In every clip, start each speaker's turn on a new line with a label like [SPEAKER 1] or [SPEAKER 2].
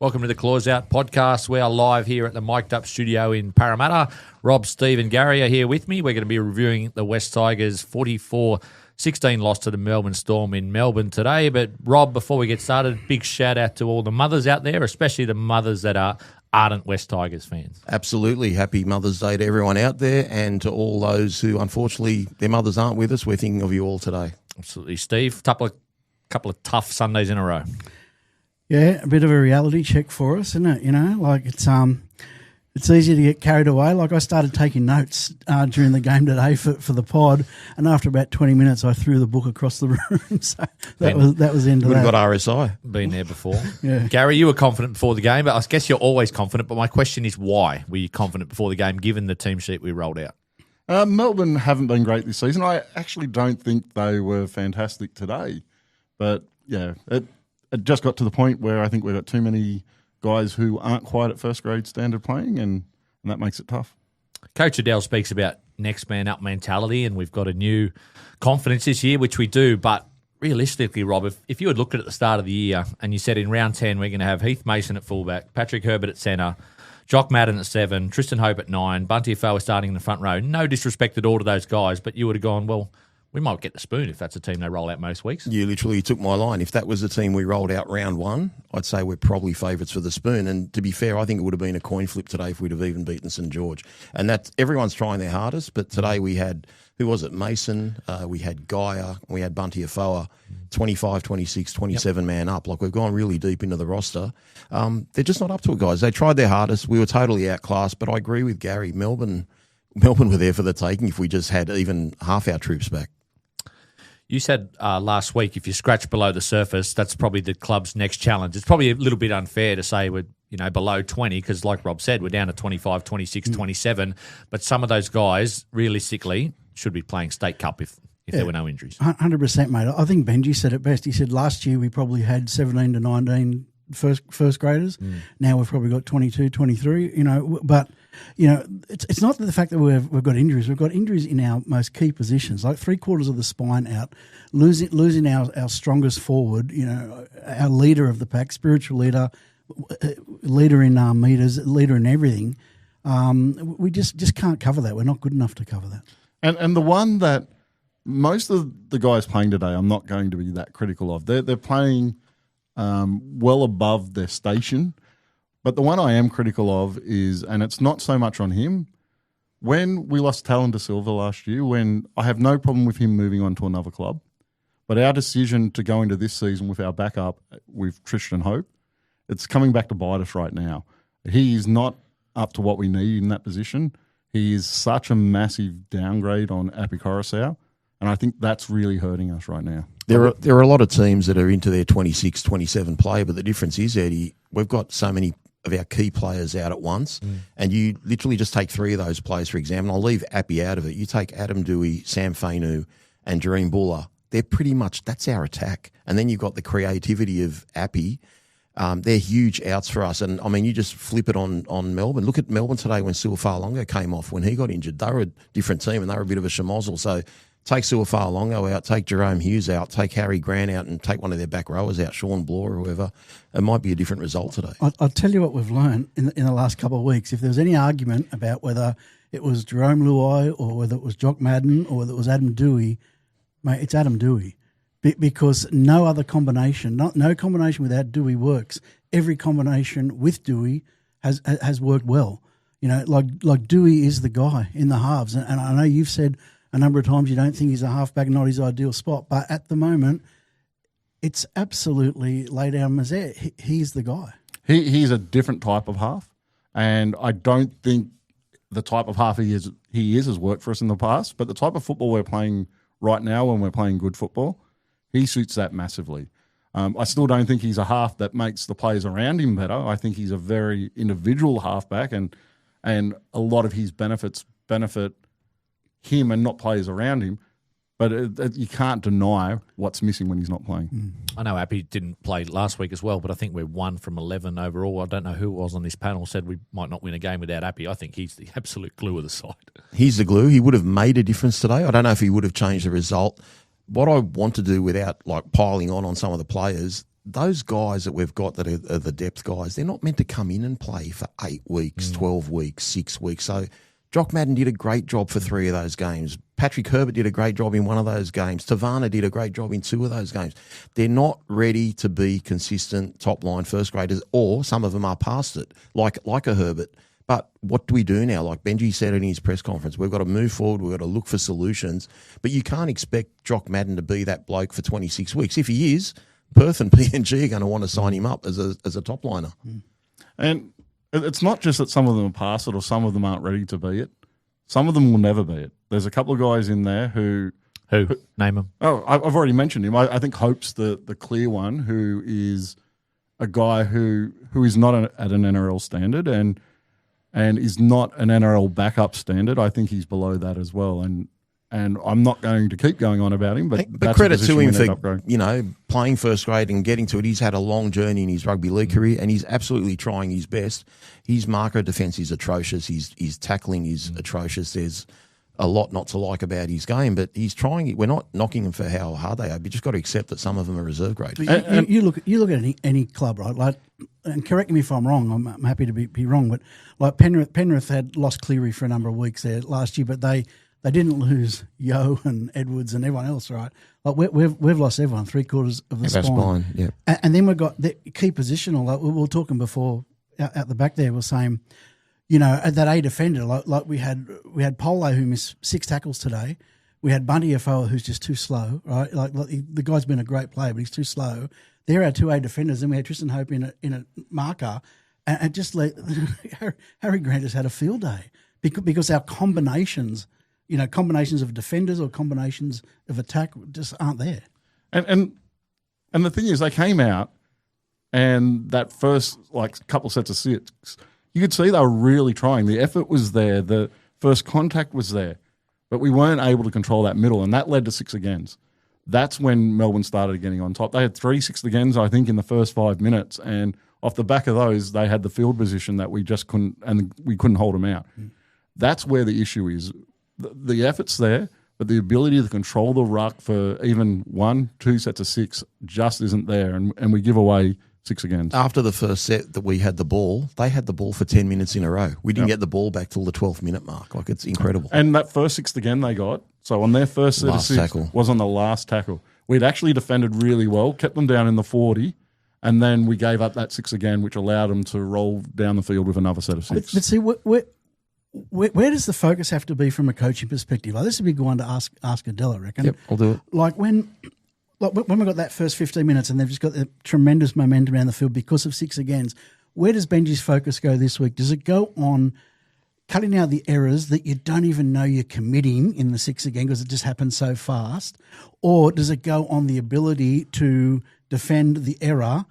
[SPEAKER 1] Welcome to the Closeout podcast. We are live here at the Mic'd Up studio in Parramatta. Rob, Steve and Gary are here with me. We're going to be reviewing the West Tigers' 44-16 loss to the Melbourne Storm in Melbourne today. But Rob, before we get started, big shout out to all the mothers out there, especially the mothers that are ardent West Tigers fans.
[SPEAKER 2] Absolutely. Happy Mother's Day to everyone out there and to all those who, unfortunately, their mothers aren't with us. We're thinking of you all today.
[SPEAKER 1] Absolutely. Steve, couple of tough Sundays in a row.
[SPEAKER 3] Yeah, a bit of a reality check for us, isn't it? You know, like it's easy to get carried away. Like I started taking notes during the game today for the pod, and after about 20 minutes, I threw the book across the room. So that was the end of that.
[SPEAKER 2] We've got RSI.
[SPEAKER 1] Been there before.
[SPEAKER 3] Yeah.
[SPEAKER 1] Gary, you were confident before the game, but I guess you're always confident. But my question is, why were you confident before the game, given the team sheet we rolled out?
[SPEAKER 4] Melbourne haven't been great this season. I actually don't think they were fantastic today, but yeah, it just got to the point where I think we've got too many guys who aren't quite at first grade standard playing, and that makes it tough.
[SPEAKER 1] Coach Adel speaks about next man up mentality, and we've got a new confidence this year, which we do. But realistically, Rob, if you had looked at the start of the year and you said in round 10 we're going to have Heath Mason at fullback, Patrick Herbert at centre, Jock Madden at 7, Tristan Hope at 9, Bunty Afoa starting in the front row, no disrespect at all to those guys, but you would have gone, well, we might get the spoon if that's a team they roll out most weeks.
[SPEAKER 2] You literally took my line. If that was the team we rolled out round one, I'd say we're probably favourites for the spoon. And to be fair, I think it would have been a coin flip today if we'd have even beaten St George. And that's everyone's trying their hardest. But today we had, who was it, Mason, we had Gaia, we had Bunty Afoa, 25, 26, 27 man up. Like we've gone really deep into the roster. They're just not up to it, guys. They tried their hardest. We were totally outclassed. But I agree with Gary. Melbourne were there for the taking if we just had even half our troops back.
[SPEAKER 1] You said last week, if you scratch below the surface, that's probably the club's next challenge. It's probably a little bit unfair to say we're below 20 because, like Rob said, we're down to 25, 26, 27. But some of those guys, realistically, should be playing State Cup if there were no injuries.
[SPEAKER 3] 100%, mate. I think Benji said it best. He said last year we probably had 17 to 19 first graders. Now we've probably got 22, 23, but it's not the fact that we've got injuries. We've got injuries in our most key positions, like 3/4 of the spine out, losing our strongest forward, our leader of the pack, spiritual leader, leader in meters, leader in everything. We just can't cover that. We're not good enough to cover that.
[SPEAKER 4] And the one that most of the guys playing today, I'm not going to be that critical of. They're playing well above their station. But the one I am critical of is, and it's not so much on him, when we lost Talon De Silva last year, when I have no problem with him moving on to another club, but our decision to go into this season with our backup with Tristan Hope, it's coming back to bite us right now. He is not up to what we need in that position. He is such a massive downgrade on Api Coruscant, and I think that's really hurting us right now.
[SPEAKER 2] There are a lot of teams that are into their 26, 27 play, but the difference is, Eddie, we've got so many of our key players out at once, and you literally just take 3 of those players, for example. I'll leave Appy out of it. You take Adam Dewey, Sam Fainu, and Jareen Buller. They're pretty much, that's our attack. And then you've got the creativity of Appy. They're huge outs for us. And, I mean, you just flip it on Melbourne. Look at Melbourne today when Suafa'alongo came off. When he got injured, they were a different team, and they were a bit of a schmozzle. So take Suafa'alongo out, take Jerome Hughes out, take Harry Grant out, and take one of their back rowers out, Sean Bloor or whoever. It might be a different result today.
[SPEAKER 3] I'll tell you what we've learned in the last couple of weeks. If there was any argument about whether it was Jerome Luai or whether it was Jock Madden or whether it was Adam Dewey, mate, it's Adam Dewey. Because no other combination, no combination without Dewey works. Every combination with Dewey has worked well. Like Dewey is the guy in the halves. And I know you've said a number of times you don't think he's a halfback, not his ideal spot. But at the moment, it's absolutely lay down Mazet. He's the guy.
[SPEAKER 4] He's a different type of half. And I don't think the type of half he is has worked for us in the past. But the type of football we're playing right now when we're playing good football, he suits that massively. I still don't think he's a half that makes the players around him better. I think he's a very individual halfback, and a lot of his benefits benefit him and not players around him. But you can't deny what's missing when he's not playing.
[SPEAKER 1] I know Appy didn't play last week as well, but I think we're 1 from 11 overall. I don't know who it was on this panel said we might not win a game without Appy. I think he's the absolute glue of the side.
[SPEAKER 2] He's the glue. He would have made a difference today. I don't know if he would have changed the result. What I want to do without like piling on some of the players, those guys that we've got that are the depth guys, they're not meant to come in and play for 8 weeks, 12 weeks, 6 weeks. So Jock Madden did a great job for 3 of those games. Patrick Herbert did a great job in one of those games. Tavana did a great job in 2 of those games. They're not ready to be consistent top-line first graders, or some of them are past it, like a Herbert. But what do we do now? Like Benji said in his press conference, we've got to move forward. We've got to look for solutions. But you can't expect Jock Madden to be that bloke for 26 weeks. If he is, Perth and PNG are going to want to sign him up as a top liner.
[SPEAKER 4] And it's not just that some of them are past it or some of them aren't ready to be it. Some of them will never be it. There's a couple of guys in there who
[SPEAKER 1] name them.
[SPEAKER 4] Oh, I've already mentioned him. I think Hope's the clear one, who is a guy who is not at an NRL standard and is not an NRL backup standard. I think he's below that as well. And I'm not going to keep going on about him, but that's
[SPEAKER 2] credit to him for
[SPEAKER 4] playing
[SPEAKER 2] first grade and getting to it. He's had a long journey in his rugby league career, and he's absolutely trying his best. His marker defence is atrocious. His tackling is atrocious. There's a lot not to like about his game, but he's trying. We're not knocking him for how hard they are. You just got to accept that some of them are reserve grade.
[SPEAKER 3] You look at any club, right? Like, and correct me if I'm wrong. I'm happy to be wrong, but like Penrith had lost Cleary for a number of weeks there last year, but they didn't lose Yo and Edwards and everyone else, right? Like we've lost everyone, 3/4 of the spine. Yeah. And then we've got the key positional. Like we were talking before out the back there, we're saying, at that A defender, like we had Polo who missed 6 tackles today. We had Bunty Afoa who's just too slow, right? Like the guy's been a great player, but he's too slow. There are 2 A defenders, and we had Tristan Hope in a marker, and just Harry Grant has had a field day because our combinations. Combinations of defenders or combinations of attack just aren't there. And
[SPEAKER 4] the thing is, they came out and that first couple sets of 6, you could see they were really trying. The effort was there. The first contact was there. But we weren't able to control that middle, and that led to 6 agains. That's when Melbourne started getting on top. They had 3 6 agains, I think, in the first 5 minutes, and off the back of those, they had the field position that we just couldn't, and we couldn't hold them out. That's where the issue is. The effort's there, but the ability to control the ruck for even 1, 2 sets of 6 just isn't there, and we give away 6 again.
[SPEAKER 2] After the first set that we had the ball, they had the ball for 10 minutes in a row. We didn't get the ball back till the 12th minute mark. It's incredible.
[SPEAKER 4] And that first 6th again they got, so on their first set of 6 tackle was on the last tackle. We'd actually defended really well, kept them down in the 40, and then we gave up that 6 again, which allowed them to roll down the field with another set of 6.
[SPEAKER 3] But see, where does the focus have to be from a coaching perspective? Like, this is a big one to ask Adel, I reckon.
[SPEAKER 2] Yep, I'll do it.
[SPEAKER 3] Like when we got that first 15 minutes and they've just got the tremendous momentum around the field because of 6 agains, where does Benji's focus go this week? Does it go on cutting out the errors that you don't even know you're committing in the 6 again because it just happens so fast? Or does it go on the ability to defend the error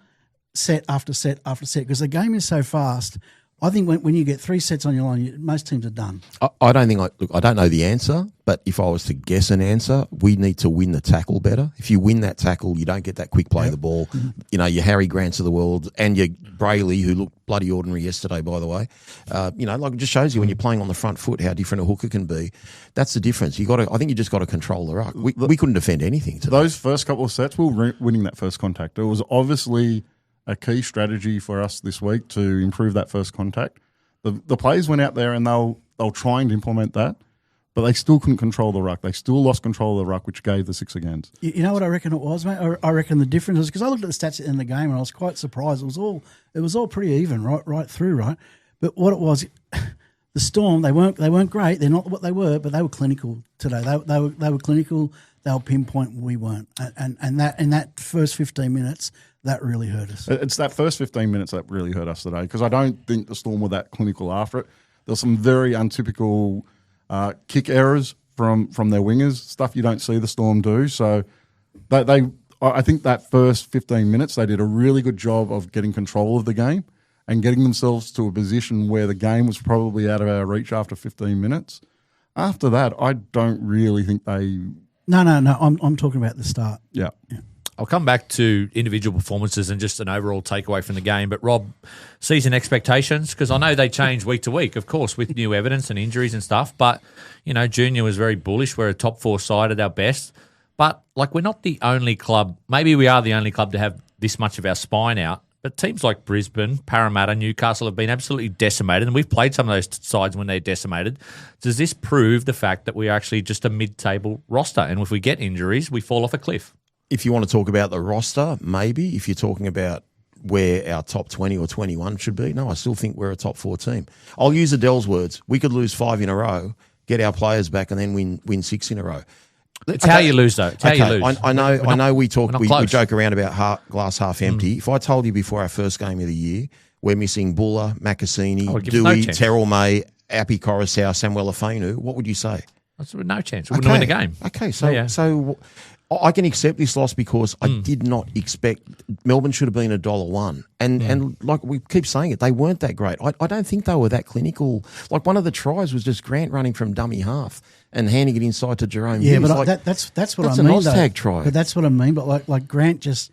[SPEAKER 3] set after set after set? Because the game is so fast. I think when you get 3 sets on your line, most teams are done.
[SPEAKER 2] I don't know the answer, but if I was to guess an answer, we need to win the tackle better. If you win that tackle, you don't get that quick play of the ball. Your Harry Grants of the world and your Brayley, who looked bloody ordinary yesterday, by the way. It just shows you when you're playing on the front foot how different a hooker can be. That's the difference. I think you just got to control the ruck. We couldn't defend anything today.
[SPEAKER 4] Those first couple of sets, we were winning that first contact. It was obviously a key strategy for us this week to improve that first contact. The players went out there and they were trying to implement that, but they still couldn't control the ruck. They still lost control of the ruck, which gave the 6 agains.
[SPEAKER 3] You know what I reckon it was, mate? I reckon the difference is because I looked at the stats in the game and I was quite surprised. It was all pretty even right through, right? But what it was, the Storm, they weren't great. They're not what they were, but they were clinical today. They were clinical. They were pinpoint. We weren't, and that in that first 15 minutes. That really hurt us.
[SPEAKER 4] It's that first 15 minutes that really hurt us today because I don't think the Storm were that clinical after it. There's some very untypical kick errors from their wingers, stuff you don't see the Storm do. So I think that first 15 minutes they did a really good job of getting control of the game and getting themselves to a position where the game was probably out of our reach after 15 minutes. After that, I don't really think they...
[SPEAKER 3] No. I'm talking about the start.
[SPEAKER 4] Yeah.
[SPEAKER 1] I'll come back to individual performances and just an overall takeaway from the game. But, Rob, season expectations, because I know they change week to week, of course, with new evidence and injuries and stuff. But, Junior was very bullish. We're a top 4 side at our best. But, like, we're not the only club. Maybe we are the only club to have this much of our spine out. But teams like Brisbane, Parramatta, Newcastle have been absolutely decimated, and we've played some of those sides when they're decimated. Does this prove the fact that we are actually just a mid-table roster? And if we get injuries, we fall off a cliff?
[SPEAKER 2] If you want to talk about the roster, maybe. If you're talking about where our top 20 or 21 should be, no, I still think we're a top 4 team. I'll use Adel's words. We could lose 5 in a row, get our players back, and then win 6 in a row.
[SPEAKER 1] It's how you lose, though. It's how you lose.
[SPEAKER 2] I know. We joke around about glass half empty. If I told you before our first game of the year, we're missing Buller, Makassini, Dewey, Terrell May, Appy Coruscant, Samuel Afenu, what would you say?
[SPEAKER 1] That's no chance. We wouldn't win the game.
[SPEAKER 2] Okay, so I can accept this loss because I did not expect Melbourne should have been $1.01, and like we keep saying it, they weren't that great. I don't think they were that clinical. Like one of the tries was just Grant running from dummy half and handing it inside to Jerome.
[SPEAKER 3] Yeah,
[SPEAKER 2] Hughes.
[SPEAKER 3] but that's what
[SPEAKER 2] that's
[SPEAKER 3] I mean.
[SPEAKER 2] That's an Oztag try.
[SPEAKER 3] But that's what I mean. But like Grant just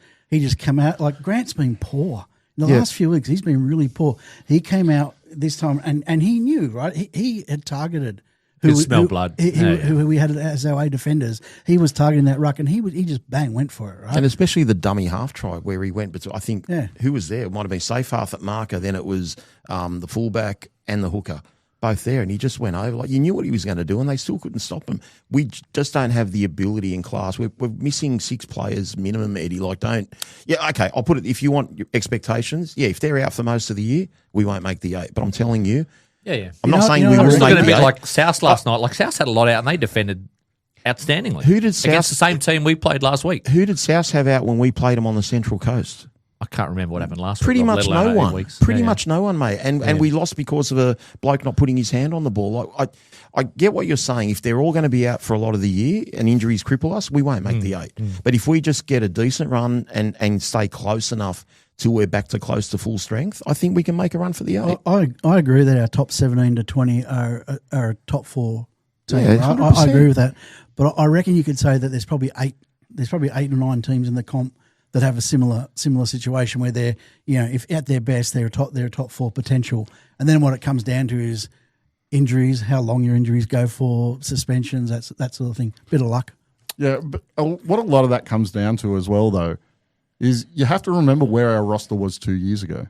[SPEAKER 3] come out. Like Grant's been poor in the last few weeks. He's been really poor. He came out this time and he knew, right. He had targeted.
[SPEAKER 1] Who smell blood.
[SPEAKER 3] Who we had as our A defenders. He was targeting that ruck, and he just went for it, right?
[SPEAKER 2] And especially the dummy half try where he went. But I think who was there? It might have been Seyfarth at marker. Then it was the fullback and the hooker, both there, and he just went over. Like you knew what he was going to do, and they still couldn't stop him. We just don't have the ability in class. We're missing 6 players minimum, Eddie. Like okay. I'll put it. If you want your expectations, if they're out for most of the year, we won't make the 8. But I'm telling you.
[SPEAKER 1] Yeah.
[SPEAKER 2] I'm not saying we will
[SPEAKER 1] make
[SPEAKER 2] the 8.
[SPEAKER 1] A bit like South last night. Like South had a lot out, and they defended outstandingly.
[SPEAKER 2] Who did South
[SPEAKER 1] against the same team we played last week?
[SPEAKER 2] Who did South have out when we played them on the Central Coast?
[SPEAKER 1] I can't remember what happened last
[SPEAKER 2] Pretty
[SPEAKER 1] week.
[SPEAKER 2] much no one. Pretty much no one, mate. And we lost because of a bloke not putting his hand on the ball. Like I get what you're saying. If they're all going to be out for a lot of the year and injuries cripple us, we won't make the 8. But if we just get a decent run and stay close enough till we're back to close to full strength, I think we can make a run for the 8.
[SPEAKER 3] I agree that our top 17 to 20 are a top 4 team.
[SPEAKER 2] Yeah,
[SPEAKER 3] right? I agree with that. But I reckon you could say that there's probably 8 or 9 teams in the comp that have a similar situation where they're, if at their best they're a top 4 potential. And then what it comes down to is injuries, how long your injuries go for, suspensions, that sort of thing. Bit of luck.
[SPEAKER 4] Yeah, but what a lot of that comes down to as well, though, is you have to remember where our roster was 2 years ago.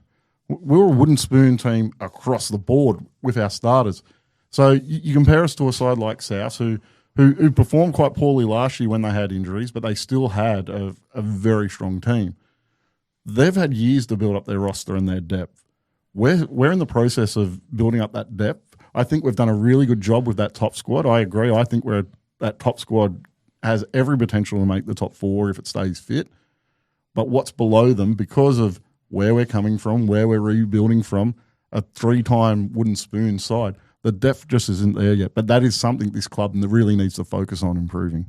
[SPEAKER 4] We were a wooden spoon team across the board with our starters. So you compare us to a side like South who performed quite poorly last year when they had injuries, but they still had a very strong team. They've had years to build up their roster and their depth. We're in the process of building up that depth. I think we've done a really good job with that top squad. I agree. I think that top squad has every potential to make the top 4 if it stays fit. But what's below them, because of where we're coming from, where we're rebuilding from, a 3-time wooden spoon side, the depth just isn't there yet. But that is something this club really needs to focus on improving.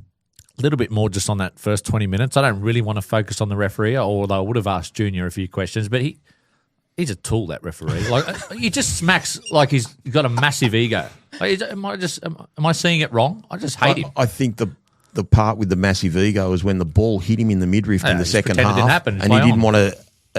[SPEAKER 1] A little bit more just on that first 20 minutes. I don't really want to focus on the referee, although I would have asked Junior a few questions, but he's a tool, that referee. Like he just smacks like he's got a massive ego. Like, am I seeing it wrong? I just hate him.
[SPEAKER 2] I think the part with the massive ego is when the ball hit him in the midriff in the second half,
[SPEAKER 1] didn't happen,
[SPEAKER 2] and he didn't want to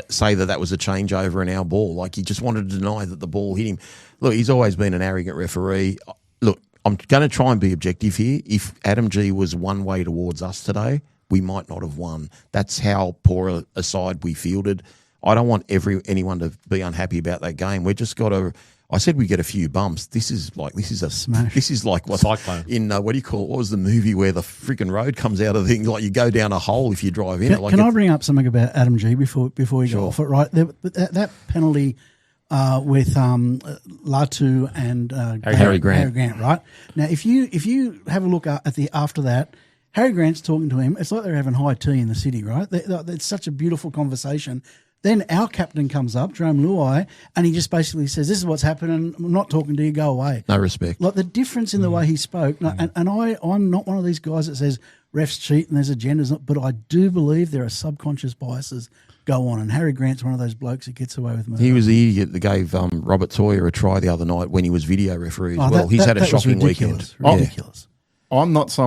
[SPEAKER 2] say that was a changeover in our ball. Like he just wanted to deny that the ball hit him. Look, he's always been an arrogant referee. Look, I'm going to try and be objective here. If Adam G was one way towards us today, we might not have won. That's how poor a side we fielded. I don't want anyone to be unhappy about that game. We just got to. I said we get a few bumps. This is a
[SPEAKER 3] smash.
[SPEAKER 2] This is like what
[SPEAKER 1] Cyclone.
[SPEAKER 2] In what do you call it? What was the movie where the freaking road comes out of the thing? Like you go down a hole if you drive in it.
[SPEAKER 3] Can I bring up something about Adam G before we go off it? Right, that penalty with Latu and
[SPEAKER 2] Harry Grant.
[SPEAKER 3] Right now, if you have a look at after that, Harry Grant's talking to him. It's like they're having high tea in the city, right? It's such a beautiful conversation. Then our captain comes up, Jerome Luai, and he just basically says, "This is what's happening. I'm not talking to you. Go away."
[SPEAKER 2] No respect.
[SPEAKER 3] Like the difference in the way he spoke, and I'm not one of these guys that says refs cheat and there's agendas, but I do believe there are subconscious biases go on, and Harry Grant's one of those blokes that gets away with murder.
[SPEAKER 2] He was the idiot that gave Robert Toyer a try the other night when he was video referee as well. He's had a shocking weekend.
[SPEAKER 3] Ridiculous.
[SPEAKER 4] I'm not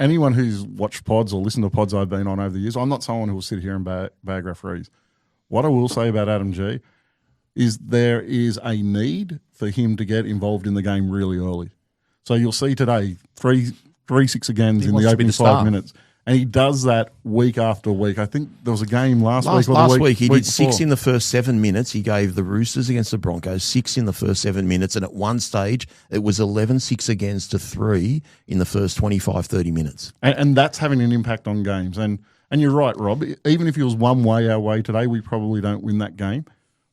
[SPEAKER 4] anyone who's watched pods or listened to pods I've been on over the years, I'm not someone who will sit here and bag referees. What I will say about Adam G is there is a need for him to get involved in the game really early. So you'll see today 3 6 agains in the opening 5 minutes. And he does that week after week. I think there was a game last week or
[SPEAKER 2] last
[SPEAKER 4] the
[SPEAKER 2] week he did 6
[SPEAKER 4] before.
[SPEAKER 2] in the first 7 minutes. He gave the Roosters against the Broncos 6 in the first 7 minutes, and at one stage it was 11-6 against to 3 in the first 25, 30 minutes.
[SPEAKER 4] And that's having an impact on games. And you're right, Rob. Even if he was one way our way today, we probably don't win that game.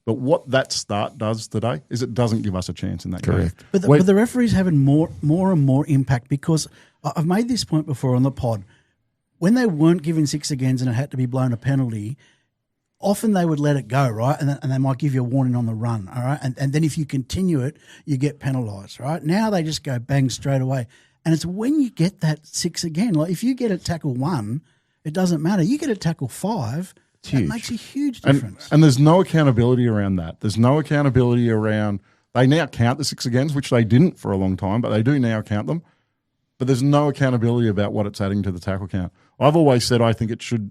[SPEAKER 4] But what that start does today is it doesn't give us a chance in that
[SPEAKER 2] Correct.
[SPEAKER 4] game.
[SPEAKER 3] But the referee's having more and more impact, because I've made this point before on the pod. When they weren't giving 6 agains and it had to be blown a penalty, often they would let it go, right? And they might give you a warning on the run, all right? And then if you continue it, you get penalised, right? Now they just go bang straight away. And it's when you get that 6 again. Like if you get a tackle 1, it doesn't matter. You get a tackle 5, that makes a huge difference.
[SPEAKER 4] And there's no accountability around that. There's no accountability around – they now count the 6 agains, which they didn't for a long time, but they do now count them. But there's no accountability about what it's adding to the tackle count. I've always said I think it should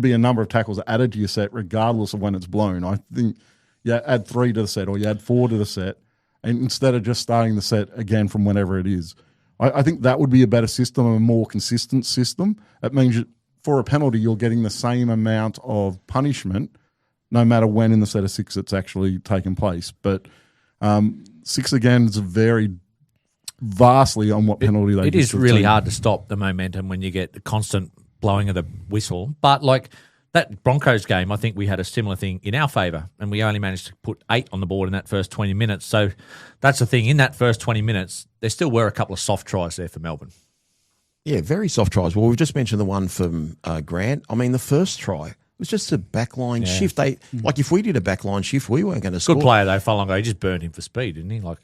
[SPEAKER 4] be a number of tackles added to your set regardless of when it's blown. I think you add 3 to the set or you add 4 to the set, and instead of just starting the set again from whenever it is. I think that would be a better system, a more consistent system. It means for a penalty you're getting the same amount of punishment no matter when in the set of 6 it's actually taken place. But 6 again is very vastly on what penalty they
[SPEAKER 1] It
[SPEAKER 4] give
[SPEAKER 1] is
[SPEAKER 4] to the
[SPEAKER 1] really
[SPEAKER 4] team.
[SPEAKER 1] hard to stop the momentum when you get the constant blowing of the whistle. But like that Broncos game, I think we had a similar thing in our favour, and we only managed to put 8 on the board in that first 20 minutes. So that's the thing. In that first 20 minutes, there still were a couple of soft tries there for Melbourne.
[SPEAKER 2] Yeah, very soft tries. Well, we've just mentioned the one from Grant. I mean, the first try was just a backline shift. Like if we did a backline shift, we weren't going to score.
[SPEAKER 1] Good player though, Falongo. He just burned him for speed, didn't he? Like,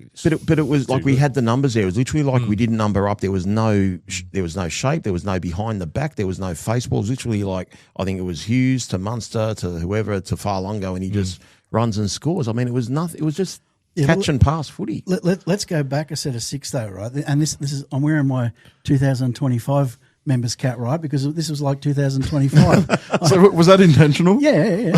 [SPEAKER 2] But it was like we had the numbers there. It was literally like we didn't number up. There was no shape. There was no behind the back. There was no face ball. It was literally like I think it was Hughes to Munster to whoever to Falongo, and he just runs and scores. I mean, it was nothing. It was just catch and pass footy.
[SPEAKER 3] Let's go back a set of 6 though, right? And this is I'm wearing my 2025 members cap, right? Because this was like 2025.
[SPEAKER 4] So was that intentional?
[SPEAKER 3] Yeah.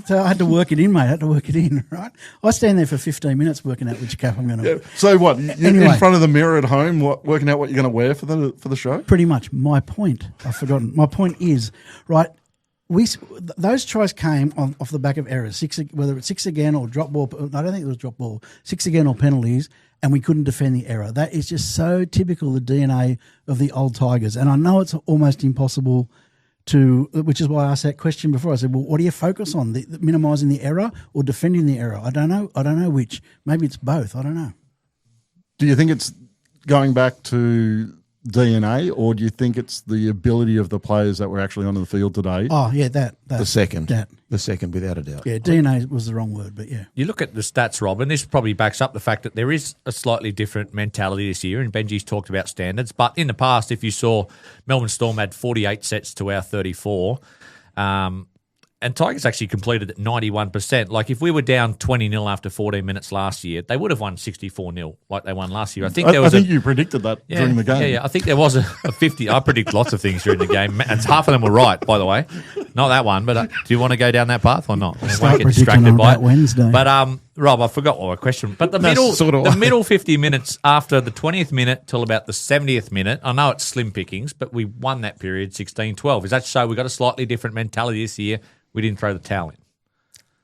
[SPEAKER 3] I had to work it in, mate. I had to work it in, right? I stand there for 15 minutes working out which cap I'm going to wear.
[SPEAKER 4] So what?
[SPEAKER 3] Anyway.
[SPEAKER 4] In front of the mirror at home, working out what you're going to wear for the show?
[SPEAKER 3] Pretty much. My point, I've forgotten. My point is, right, those tries came off the back of errors, whether it's 6 again or drop ball. I don't think it was drop ball. 6 again or penalties, and we couldn't defend the error. That is just so typical, the DNA of the old Tigers. And I know it's almost impossible to, which is why I asked that question before. I said, well, what do you focus on, minimising the error or defending the error? I don't know which. Maybe it's both. I don't know.
[SPEAKER 4] Do you think it's going back to DNA, or do you think it's the ability of the players that were actually on the field today?
[SPEAKER 3] Oh, yeah, that.
[SPEAKER 2] The second.
[SPEAKER 3] That.
[SPEAKER 2] The second, without a doubt.
[SPEAKER 3] Yeah, DNA was the wrong word, but yeah.
[SPEAKER 1] You look at the stats, Rob, and this probably backs up the fact that there is a slightly different mentality this year, and Benji's talked about standards. But in the past, if you saw Melbourne Storm had 48 sets to our 34, and Tigers actually completed at 91%. Like if we were down 20-0 after 14 minutes last year, they would have won 64-0 like they won last year. I think
[SPEAKER 4] you predicted that during the game.
[SPEAKER 1] Yeah. I think there was a 50. I predict lots of things during the game, and half of them were right, by the way. Not that one, but do you want to go down that path or not? I
[SPEAKER 3] Start
[SPEAKER 1] won't get
[SPEAKER 3] predicting
[SPEAKER 1] distracted
[SPEAKER 3] on
[SPEAKER 1] by
[SPEAKER 3] that
[SPEAKER 1] it.
[SPEAKER 3] Wednesday.
[SPEAKER 1] But Rob, I forgot what my question. But the middle 50 minutes after the 20th minute till about the 70th minute, I know it's slim pickings, but we won that period 16-12. Is that so? We got a slightly different mentality this year. We didn't throw the towel in.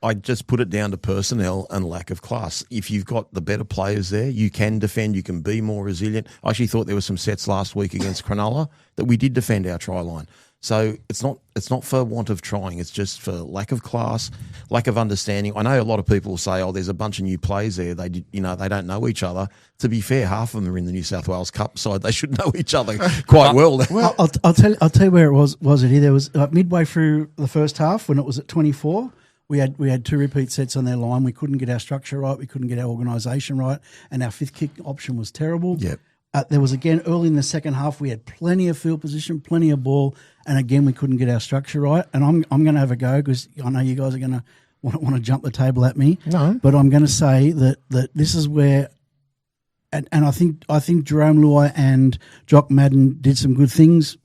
[SPEAKER 2] I just put it down to personnel and lack of class. If you've got the better players there, you can defend, you can be more resilient. I actually thought there were some sets last week against Cronulla that we did defend our try line. So it's not for want of trying, it's just for lack of class, lack of understanding. I know a lot of people say, oh, there's a bunch of new players there. They don't know each other. To be fair, half of them are in the New South Wales Cup side. They should know each other quite well.
[SPEAKER 3] I'll tell you where it was it here? There was midway through the first half when it was at 24. We had 2 repeat sets on their line. We couldn't get our structure right. We couldn't get our organisation right, and our 5th kick option was terrible.
[SPEAKER 2] Yep.
[SPEAKER 3] There was again early in the second half. We had plenty of field position, plenty of ball, and again we couldn't get our structure right. And I'm going to have a go because I know you guys are going to want to jump the table at me.
[SPEAKER 2] No,
[SPEAKER 3] but I'm going to say that this is where, and I think Jerome Luai and Jock Madden did some good things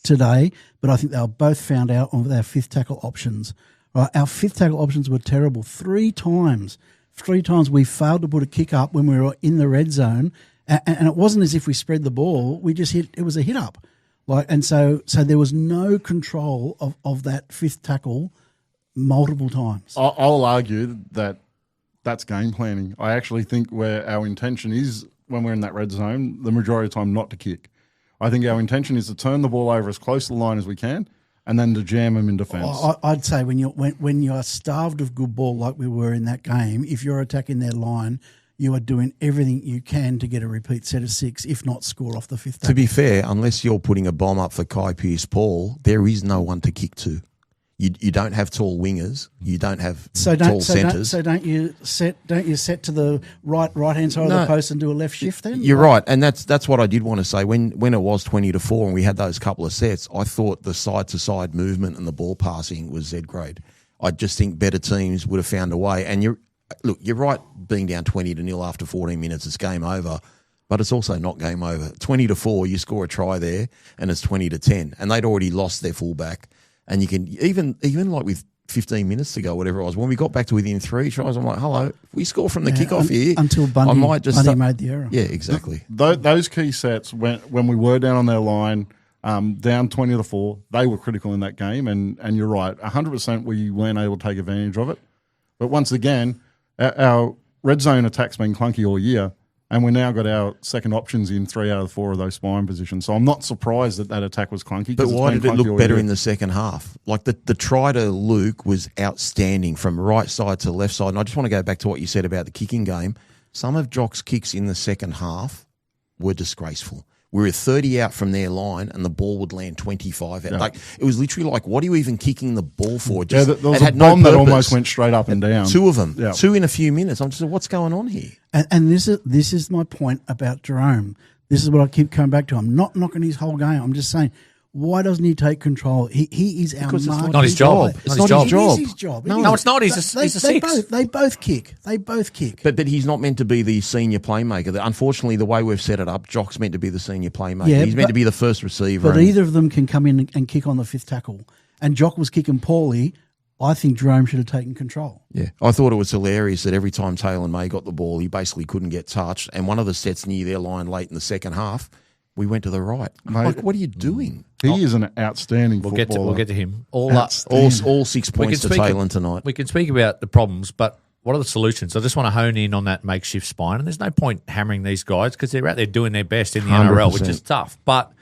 [SPEAKER 3] today, but I think they were both found out on their 5th tackle options. Right, our 5th tackle options were terrible. 3 times we failed to put a kick up when we were in the red zone. And it wasn't as if we spread the ball. We just hit. It was a hit up. So there was no control of that fifth tackle multiple times.
[SPEAKER 4] I'll argue that that's game planning. I actually think where our intention is when we're in that red zone, the majority of the time not to kick. I think our intention is to turn the ball over as close to the line as we can and then to jam them in defence.
[SPEAKER 3] I'd say when you're starved of good ball like we were in that game, if you're attacking their line, you are doing everything you can to get a repeat set of 6, if not score off the fifth tackle.
[SPEAKER 2] To be fair, unless you're putting a bomb up for Kai Pearce-Paul, there is no one to kick to. You don't have tall wingers. You don't have tall centres.
[SPEAKER 3] Don't you set to the right hand side of the post and do a left shift then?
[SPEAKER 2] You're right, and that's what I did want to say. When it was 20-4 and we had those couple of sets, I thought the side to side movement and the ball passing was Z grade. I just think better teams would have found a way. And you're right. Being down 20-0 after 14 minutes, it's game over. But it's also not game over. 20-4, you score a try there, and it's 20-10, and they'd already lost their fullback. And you can even like with 15 minutes to go, whatever it was, when we got back to within 3 tries, I'm like, hello, if we score from the kickoff here,
[SPEAKER 3] until Bundy made the error.
[SPEAKER 2] Yeah, exactly.
[SPEAKER 4] Those key sets when we were down on their line, down 20-4, they were critical in that game. And you're right, 100% we weren't able to take advantage of it. But once again, our red zone attack's been clunky all year. And we've now got our second options in 3 out of 4 of those spine positions. So I'm not surprised that attack was clunky.
[SPEAKER 2] But why did it look better in the second half? Like the try to Luke was outstanding from right side to left side. And I just want to go back to what you said about the kicking game. Some of Jock's kicks in the second half were disgraceful. We were 30 out from their line and the ball would land 25 out.
[SPEAKER 4] Yeah.
[SPEAKER 2] Like it was literally like, what are you even kicking the ball for?
[SPEAKER 4] There was a bomb that almost went straight up and down.
[SPEAKER 2] 2 of them. Yeah. 2 in a few minutes. I'm just like, what's going on here?
[SPEAKER 3] And this is my point about Jerome. This is what I keep coming back to. I'm not knocking his whole game. I'm just saying, why doesn't he take control? He is our
[SPEAKER 2] because it's
[SPEAKER 1] not his job.
[SPEAKER 2] It's not his job.
[SPEAKER 3] It is his job.
[SPEAKER 1] No, it's not. He's a 6.
[SPEAKER 3] They both kick.
[SPEAKER 2] But he's not meant to be the senior playmaker. Unfortunately, the way we've set it up, Jock's meant to be the senior playmaker.
[SPEAKER 3] Yeah,
[SPEAKER 2] he's meant to be the first receiver.
[SPEAKER 3] But either of them can come in and kick on the fifth tackle. And Jock was kicking poorly. I think Jerome should have taken control.
[SPEAKER 2] Yeah, I thought it was hilarious that every time Taylor May got the ball, he basically couldn't get touched. And one of the sets near their line late in the second half, we went to the right.
[SPEAKER 4] Mate,
[SPEAKER 2] like, what are you doing?
[SPEAKER 4] He is an outstanding footballer.
[SPEAKER 1] We'll get to him.
[SPEAKER 2] All 6 points to Taylor tonight.
[SPEAKER 1] We can speak about the problems, but what are the solutions? I just want to hone in on that makeshift spine. And there's no point hammering these guys because they're out there doing their best in the
[SPEAKER 2] 100%.
[SPEAKER 1] NRL, which is tough. But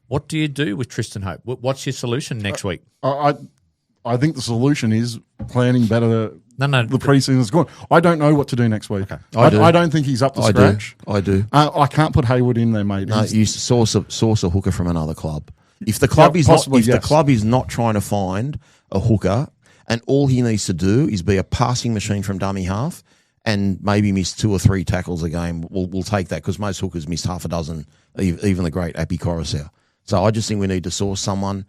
[SPEAKER 1] what do you do with Tristan Hope? What's your solution next week?
[SPEAKER 4] I think the solution is planning better.
[SPEAKER 1] No.
[SPEAKER 4] The preseason's gone. I don't know what to do next week.
[SPEAKER 2] Okay.
[SPEAKER 4] I don't think he's up to scratch.
[SPEAKER 2] I do.
[SPEAKER 4] I can't put Hayward in there, mate.
[SPEAKER 2] No, you source a hooker from another club. If the club the club is not trying to find a hooker, and all he needs to do is be a passing machine from dummy half, and maybe miss 2 or 3 tackles a game, we'll take that because most hookers missed half a dozen. Even the great Appy Coruscant. So I just think we need to source someone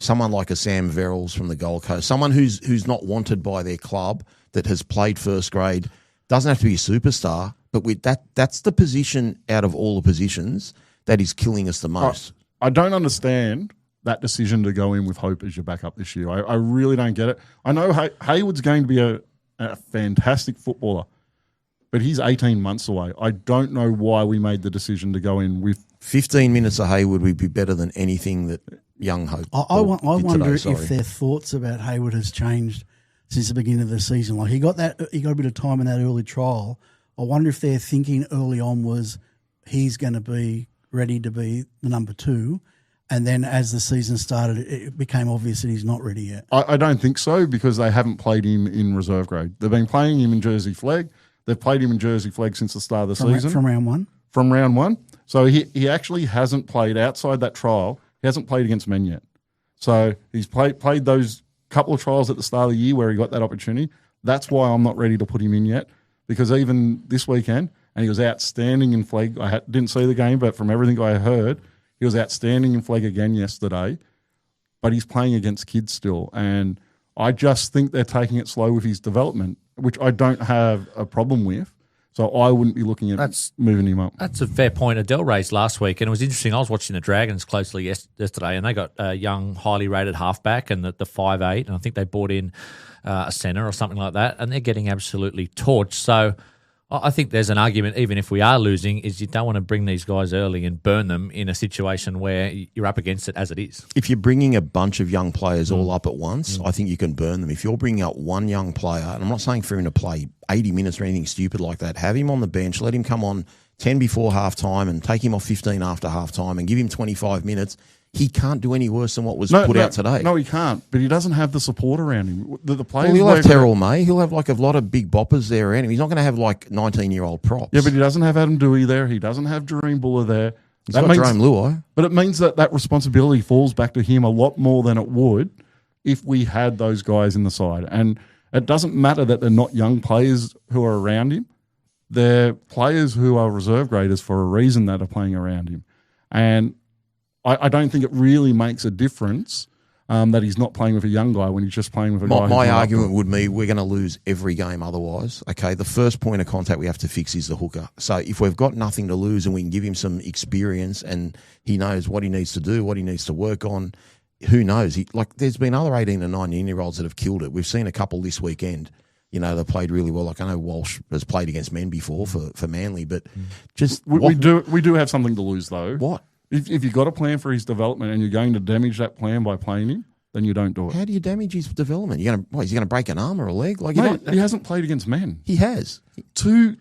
[SPEAKER 2] like a Sam Verrills from the Gold Coast, someone who's not wanted by their club, that has played first grade, doesn't have to be a superstar, but that's the position out of all the positions that is killing us the most.
[SPEAKER 4] I don't understand that decision to go in with Hope as your backup this year. I really don't get it. I know Hayward's going to be a fantastic footballer, but he's 18 months away. I don't know why we made the decision to go in with
[SPEAKER 2] 15 minutes of Hayward would be better than anything that young Hope.
[SPEAKER 3] I wonder if their thoughts about Hayward has changed since the beginning of the season. Like he got a bit of time in that early trial. I wonder if their thinking early on was he's going to be ready to be the number 2, and then as the season started, it became obvious that he's not ready yet.
[SPEAKER 4] I don't think so because they haven't played him in reserve grade. They've been playing him in Jersey Flag. They've played him in Jersey Flag since the start of the season.
[SPEAKER 3] From round 1?
[SPEAKER 4] From round 1. So he actually hasn't played outside that trial. He hasn't played against men yet. So he's played those couple of trials at the start of the year where he got that opportunity. That's why I'm not ready to put him in yet, because even this weekend, and he was outstanding in flag. I didn't see the game, but from everything I heard, he was outstanding in flag again yesterday. But he's playing against kids still, and I just think they're taking it slow with his development, which I don't have a problem with. So I wouldn't be looking at moving him up.
[SPEAKER 1] That's a fair point Adel raised last week, and it was interesting. I was watching the Dragons closely yesterday, and they got a young, highly rated halfback and the 5'8", and I think they brought in a centre or something like that, and they're getting absolutely torched. So I think there's an argument, even if we are losing, is you don't want to bring these guys early and burn them in a situation where you're up against it as it is.
[SPEAKER 2] If you're bringing a bunch of young players all up at once, I think you can burn them. If you're bringing up one young player, and I'm not saying for him to play 80 minutes or anything stupid like that, have him on the bench, let him come on 10 before half-time and take him off 15 after half-time and give him 25 minutes. He can't do any worse than what was put out today.
[SPEAKER 4] No, he can't. But he doesn't have the support around him. The players.
[SPEAKER 2] Well, he'll have Terrell May. He'll have like a lot of big boppers there around him. He's not going to have like 19-year-old props.
[SPEAKER 4] Yeah, but he doesn't have Adam Dewey there. He doesn't have Jareen Buller there.
[SPEAKER 2] He's got Jerome Luai.
[SPEAKER 4] But it means that responsibility falls back to him a lot more than it would if we had those guys in the side. And it doesn't matter that they're not young players who are around him. They're players who are reserve graders for a reason that are playing around him. And I don't think it really makes a difference that he's not playing with a young guy when he's just playing with a guy.
[SPEAKER 2] My argument would be we're going to lose every game otherwise. Okay, the first point of contact we have to fix is the hooker. So if we've got nothing to lose and we can give him some experience and he knows what he needs to do, what he needs to work on, who knows? There's been other 18 and 19-year-olds that have killed it. We've seen a couple this weekend. You know, they played really well. Like I know Walsh has played against men before for Manly, but just
[SPEAKER 4] we do have something to lose though.
[SPEAKER 2] What?
[SPEAKER 4] If you've got a plan for his development and you're going to damage that plan by playing him, then you don't do it.
[SPEAKER 2] How do you damage his development? Is he going to break an arm or a leg?
[SPEAKER 4] Mate, he hasn't played against men.
[SPEAKER 2] He has.
[SPEAKER 4] Two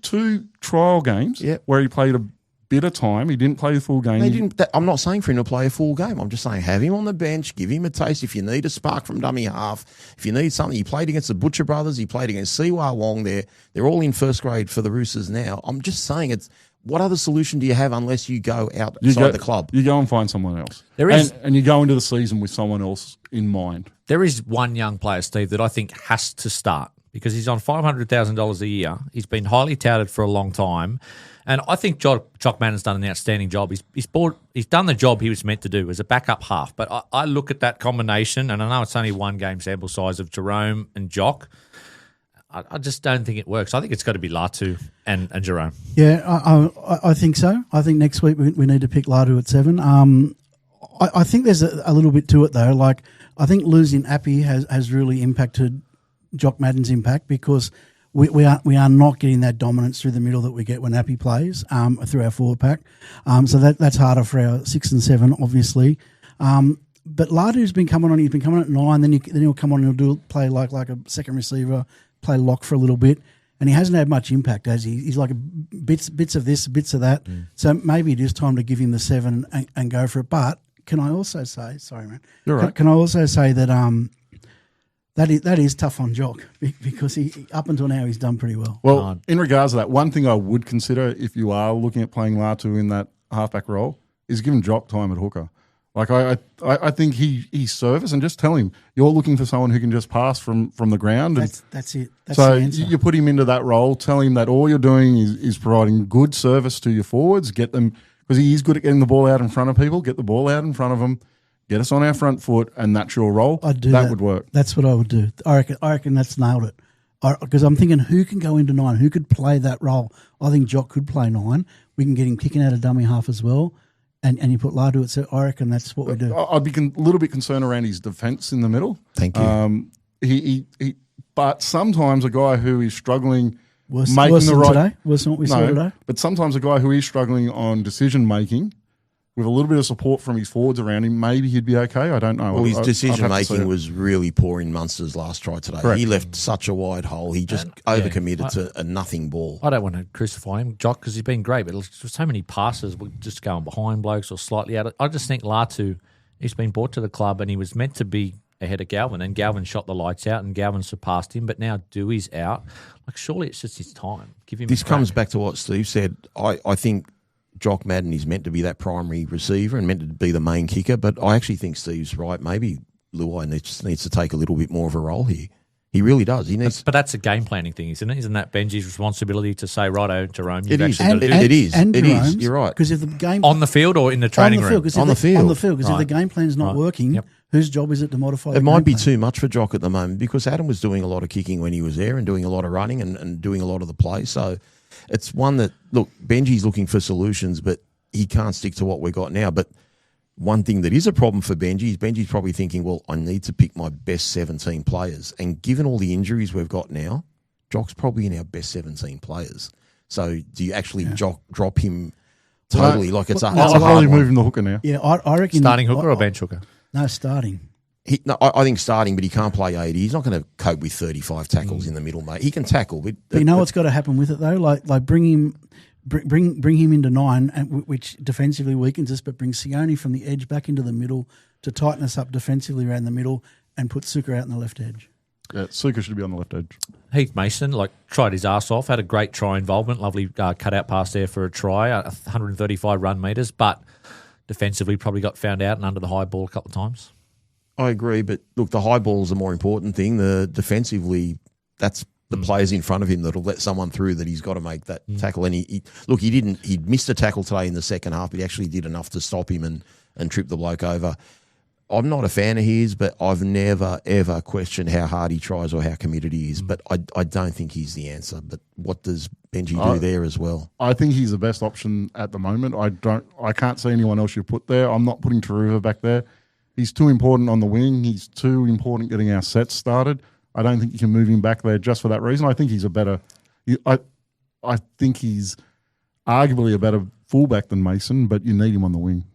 [SPEAKER 4] trial games where he played a bit of time. He didn't play the full game.
[SPEAKER 2] I'm not saying for him to play a full game. I'm just saying have him on the bench, give him a taste. If you need a spark from dummy half, if you need something, he played against the Butcher brothers, he played against Siwa Wong there. They're all in first grade for the Roosters now. I'm just saying what other solution do you have unless you go outside the club?
[SPEAKER 4] You go and find someone else. And you go into the season with someone else in mind.
[SPEAKER 1] There is one young player, Steve, that I think has to start because he's on $500,000 a year. He's been highly touted for a long time. And I think Jock Madden's done an outstanding job. He's done the job he was meant to do as a backup half. But I look at that combination, and I know it's only one game sample size of Jerome and Jock. I just don't think it works. I think it's got to be Latu and Jerome.
[SPEAKER 3] Yeah, I think so. I think next week we need to pick Latu at 7. I think there's a little bit to it, though. Like, I think losing Appy has really impacted Jock Madden's impact because we are not getting that dominance through the middle that we get when Appy plays through our forward pack. So that's harder for our 6 and 7, obviously. But Ladu's been coming on. He's been coming on at 9. Then he'll come on and he'll play like a second receiver, play lock for a little bit, and he hasn't had much impact as he's like bits of this, bits of that. So maybe it is time to give him the 7 and go for it. But can I also say, sorry, man,
[SPEAKER 4] you're right.
[SPEAKER 3] Can I also say that that is tough on Jock because he up until now he's done pretty well.
[SPEAKER 4] Well, in regards to that, one thing I would consider if you are looking at playing Latu in that halfback role is giving Jock time at hooker. Like I think he's service and just tell him you're looking for someone who can just pass from the ground.
[SPEAKER 3] That's it. That's
[SPEAKER 4] so
[SPEAKER 3] the answer.
[SPEAKER 4] You put him into that role. Tell him that all you're doing is providing good service to your forwards. Get them because he is good at getting the ball out in front of people. Get the ball out in front of them. Get us on our front foot, and that's your role.
[SPEAKER 3] I'd do
[SPEAKER 4] that would work.
[SPEAKER 3] That's what I would do. I reckon that's nailed it. Because I'm thinking who can go into 9? Who could play that role? I think Jock could play 9. We can get him kicking out of dummy half as well. And you put Ladu at 7. I reckon that's what we do.
[SPEAKER 4] I'd be a little bit concerned around his defence in the middle.
[SPEAKER 2] Thank you.
[SPEAKER 4] But sometimes a guy who is struggling
[SPEAKER 3] worse
[SPEAKER 4] the right
[SPEAKER 3] today. Worse than what we saw today.
[SPEAKER 4] But sometimes a guy who is struggling on decision making, with a little bit of support from his forwards around him, maybe he'd be okay. I don't know.
[SPEAKER 2] Well, his decision making was really poor in Munster's last try today. Correct. He left such a wide hole. He just overcommitted to a nothing ball.
[SPEAKER 1] I don't want to crucify him, Jock, because he's been great, but so many passes were just going behind blokes or slightly out. I just think Latu, he's been brought to the club and he was meant to be ahead of Galvin, and Galvin shot the lights out and Galvin surpassed him, but now Dewey's out. Like, surely it's just his time. Give him.
[SPEAKER 2] This comes back to what Steve said. I think Jock Madden is meant to be that primary receiver and meant to be the main kicker, but I actually think Steve's right. Maybe Luai needs to take a little bit more of a role here. He really does. He needs,
[SPEAKER 1] but that's a game planning thing, isn't it? Isn't that Benji's responsibility to say, "Righto, Jerome, you've
[SPEAKER 2] it is.
[SPEAKER 1] actually got to do
[SPEAKER 2] It is. You're right.
[SPEAKER 3] Because if the game
[SPEAKER 1] on the field or in the training room,
[SPEAKER 2] on the field,
[SPEAKER 3] because if the game plan's not working, whose job is it to modify?
[SPEAKER 2] It might be too much for Jock at the moment because Adam was doing a lot of kicking when he was there and doing a lot of running and doing a lot of the play. So it's one that look, Benji's looking for solutions, but he can't stick to what we got now. But one thing that is a problem for Benji is Benji's probably thinking, well, I need to pick my best 17 players. And given all the injuries we've got now, Jock's probably in our best 17 players. So do you actually drop him totally? Like it's a
[SPEAKER 4] I'll
[SPEAKER 2] hard
[SPEAKER 4] probably
[SPEAKER 2] one.
[SPEAKER 4] move him the hooker now.
[SPEAKER 3] Yeah, I reckon
[SPEAKER 1] Starting hooker or bench hooker?
[SPEAKER 3] No, starting.
[SPEAKER 2] I think starting, but he can't play 80. He's not going to cope with 35 tackles in the middle, mate. He can tackle, but
[SPEAKER 3] you know what's got to happen with it though? Like bring him into 9, and which defensively weakens us, but bring Sione from the edge back into the middle to tighten us up defensively around the middle, and put Suka out on the left edge.
[SPEAKER 4] Yeah, Suka should be on the left edge.
[SPEAKER 1] Heath Mason, tried his arse off, had a great try involvement, lovely cut-out pass there for a try, 135 run metres, but defensively probably got found out and under the high ball a couple of times.
[SPEAKER 2] I agree, but look, the high ball is a more important thing. The defensively, that's the players in front of him that'll let someone through that he's got to make that tackle. And he missed a tackle today in the second half, but he actually did enough to stop him and trip the bloke over. I'm not a fan of his, but I've never, ever questioned how hard he tries or how committed he is. But I don't think he's the answer. But what does Benji do there as well?
[SPEAKER 4] I think he's the best option at the moment. I can't see anyone else you put there. I'm not putting Taruva back there. He's too important on the wing. He's too important getting our sets started. I don't think you can move him back there just for that reason. I think he's a better. I think he's arguably a better fullback than Mason, but you need him on the wing.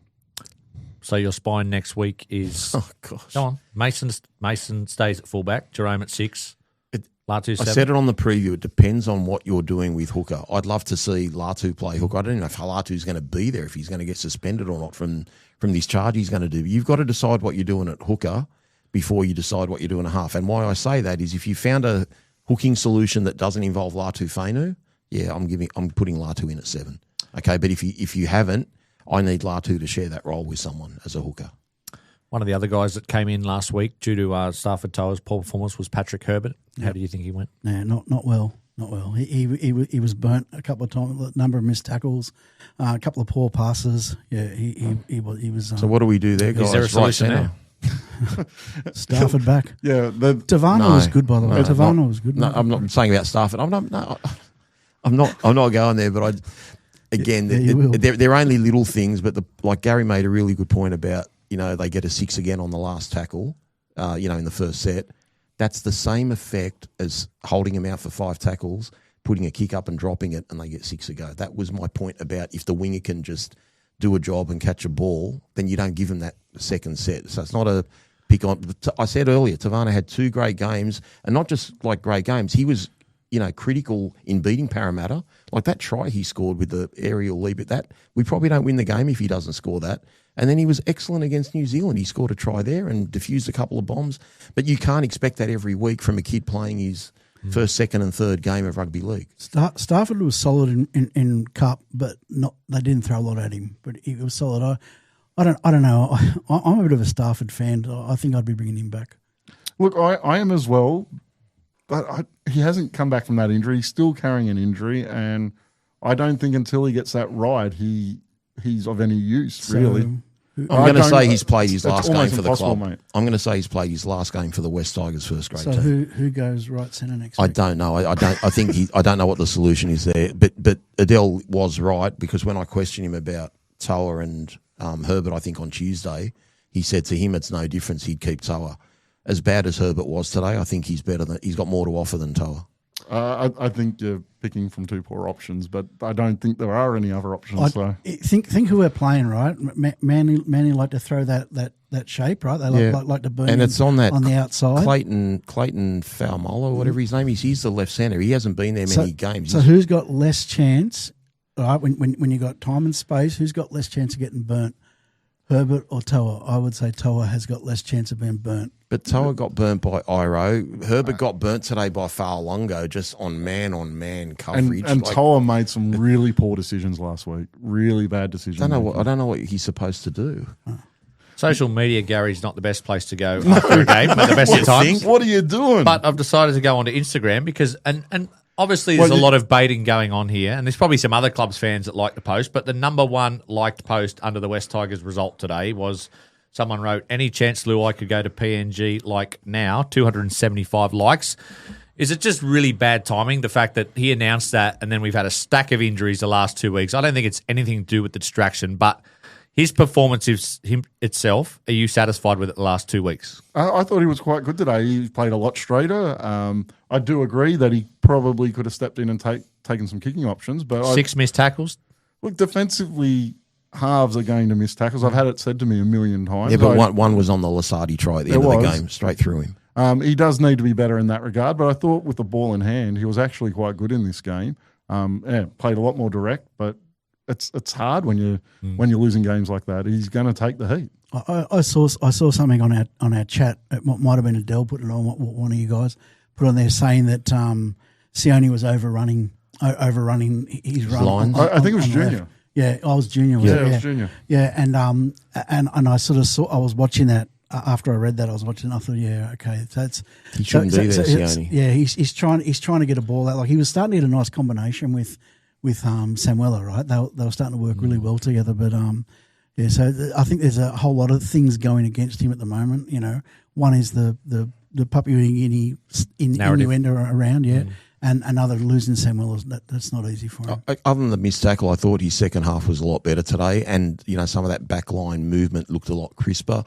[SPEAKER 1] So your spine next week is go on. Mason stays at fullback, Jerome at 6. Latu 7.
[SPEAKER 2] I said it on the preview. It depends on what you're doing with hooker. I'd love to see Latu play hooker. I don't even know if Latu's going to be there, if he's going to get suspended or not from this charge he's going to do. You've got to decide what you're doing at hooker before you decide what you're doing at half. And why I say that is if you found a hooking solution that doesn't involve Latu Fainu, I'm putting Latu in at 7. Okay, but if you haven't, I need Latu to share that role with someone as a hooker.
[SPEAKER 1] One of the other guys that came in last week due to Stafford Toa's poor performance was Patrick Herbert. How do you think he went?
[SPEAKER 3] Yeah, not well. Not well. He was burnt a couple of times. A number of missed tackles, a couple of poor passes. Yeah, he was.
[SPEAKER 2] So what do we do there, guys?
[SPEAKER 1] Is there a solution now?
[SPEAKER 3] Stafford back.
[SPEAKER 4] Yeah,
[SPEAKER 3] Tavana was good, by the way. Tavana was good.
[SPEAKER 2] No, I'm not saying about Stafford. I'm not going there. But they're only little things. But like Gary made a really good point about, they get a 6 again on the last tackle, in the first set. That's the same effect as holding him out for 5 tackles, putting a kick up and dropping it, and they get 6 a go. That was my point about if the winger can just do a job and catch a ball, then you don't give him that second set. So it's not a pick on. I said earlier, Tavana had 2 great games, and not just like great games. He was, critical in beating Parramatta. Like that try he scored with the aerial leap at that, we probably don't win the game if he doesn't score that. And then he was excellent against New Zealand. He scored a try there and diffused a couple of bombs. But you can't expect that every week from a kid playing his first, second and third game of rugby league.
[SPEAKER 3] Stafford was solid in Cup, but they didn't throw a lot at him. But he was solid. I don't know. I'm a bit of a Stafford fan. I think I'd be bringing him back.
[SPEAKER 4] Look, I am as well, but he hasn't come back from that injury. He's still carrying an injury, and I don't think until he gets that ride, he's of any use, really.
[SPEAKER 2] I'm going to say he's played his last game for the club.
[SPEAKER 4] Mate.
[SPEAKER 2] I'm going to say he's played his last game for the West Tigers first grade
[SPEAKER 3] team. So who goes right centre next week?
[SPEAKER 2] I don't know. I don't know what the solution is there. But Adel was right, because when I questioned him about Toa and Herbert, I think on Tuesday, he said to him it's no difference. He'd keep Toa. As bad as Herbert was today, I think he's got more to offer than Toa.
[SPEAKER 4] I think you're picking from 2 poor options, but I don't think there are any other options.
[SPEAKER 3] Think who we're playing, right? Manly like to throw that shape, right? They like to burn,
[SPEAKER 2] and it's on
[SPEAKER 3] the outside.
[SPEAKER 2] Clayton Faumalo, whatever his name is, he's the left centre. He hasn't been there many games.
[SPEAKER 3] So who's got less chance? Right, when you got time and space, who's got less chance of getting burnt? Herbert or Toa? I would say Toa has got less chance of being burnt.
[SPEAKER 2] But Toa got burnt by Iro. Herbert got burnt today by Fa'alongo just on man coverage.
[SPEAKER 4] And Toa made some really poor decisions last week. Really bad decisions.
[SPEAKER 2] I don't know what he's supposed to do.
[SPEAKER 1] Social media, Gary's not the best place to go after a game, but the best of times.
[SPEAKER 4] What are you doing?
[SPEAKER 1] But I've decided to go onto Instagram because and obviously there's a lot of baiting going on here, and there's probably some other clubs fans that like the post, but the number one liked post under the West Tigers result today was someone wrote, any chance Luai could go to PNG like now, 275 likes. Is it just really bad timing, the fact that he announced that and then we've had a stack of injuries the last 2 weeks? I don't think it's anything to do with the distraction, but his performance itself, are you satisfied with it the last 2 weeks?
[SPEAKER 4] I thought he was quite good today. He played a lot straighter. I do agree that he probably could have stepped in and taken some kicking options. But
[SPEAKER 1] 6 missed tackles.
[SPEAKER 4] look, defensively, halves are going to miss tackles. I've had it said to me a million times.
[SPEAKER 2] Yeah, but one was on the Lasardi try at the end of the game, straight through him.
[SPEAKER 4] He does need to be better in that regard, but I thought with the ball in hand, he was actually quite good in this game. Played a lot more direct, but it's hard when you're losing games like that. He's going to take the heat.
[SPEAKER 3] I saw something on our chat. It might have been Adel put it on. One of you guys put on there saying that Sione was overrunning his run.
[SPEAKER 2] Lines.
[SPEAKER 4] I think it was Junior.
[SPEAKER 3] Left. Yeah, I was Junior.
[SPEAKER 4] It was Junior.
[SPEAKER 3] Yeah, and I sort of saw. I was watching that after I read that. I was watching. I thought, yeah, okay, that's
[SPEAKER 2] He shouldn't be there, Sione.
[SPEAKER 3] Yeah, he's trying to get a ball out. Like he was starting to get a nice combination with Samuela, right? They were starting to work really well together. But yeah, so I think there's a whole lot of things going against him at the moment. You know, one is the Papua New Guinea innuendo around, and another losing Samuel. That's not easy for him.
[SPEAKER 2] Other than the missed tackle, I thought his second half was a lot better today, and some of that backline movement looked a lot crisper.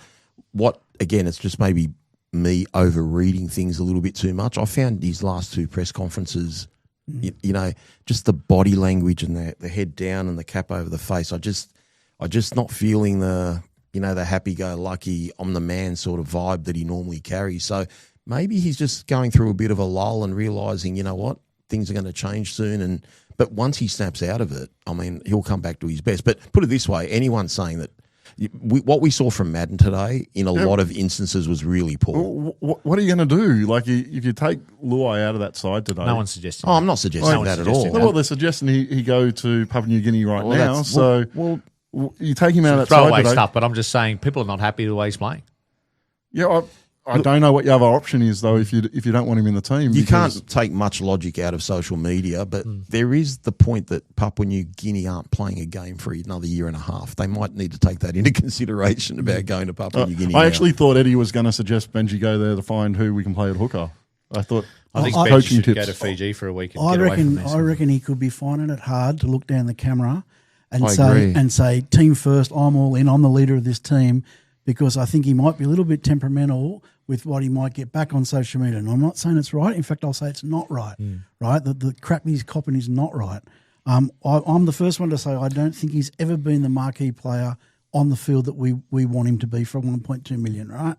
[SPEAKER 2] Again, it's just maybe me overreading things a little bit too much. I found his last 2 press conferences, just the body language and the head down and the cap over the face. I just not feeling the happy-go-lucky, I'm the man sort of vibe that he normally carries. So maybe he's just going through a bit of a lull and realising, you know what, things are going to change soon. But once he snaps out of it, I mean, he'll come back to his best. But put it this way, anyone saying that what we saw from Madden today in a lot of instances was really poor.
[SPEAKER 4] What are you going to do? Like, if you take Luai out of that side today,
[SPEAKER 1] No one's suggesting.
[SPEAKER 2] I'm not suggesting that at all.
[SPEAKER 4] Well, they're suggesting he go to Papua New Guinea now. So you take him out of that side
[SPEAKER 1] throwaway
[SPEAKER 4] today.
[SPEAKER 1] stuff, but I'm just saying people are not happy with the way he's playing.
[SPEAKER 4] Yeah, I don't know what your other option is though. If you don't want him in the team,
[SPEAKER 2] You can't take much logic out of social media, but there is the point that Papua New Guinea aren't playing a game for another year and a half. They might need to take that into consideration about going to Papua New Guinea.
[SPEAKER 4] I actually thought Eddie was going to suggest Benji go there to find who we can play at hooker. I think
[SPEAKER 1] Benji should go to Fiji for a week and get away from this.
[SPEAKER 3] I reckon he could be finding it hard to look down the camera and
[SPEAKER 2] agree.
[SPEAKER 3] say, team first, I'm all in, I'm the leader of this team, because I think he might be a little bit temperamental with what he might get back on social media. And I'm not saying it's right. In fact, I'll say it's not right, right? The crap he's copping is not right. I'm the first one to say I don't think he's ever been the marquee player on the field that we want him to be for 1.2 million, right?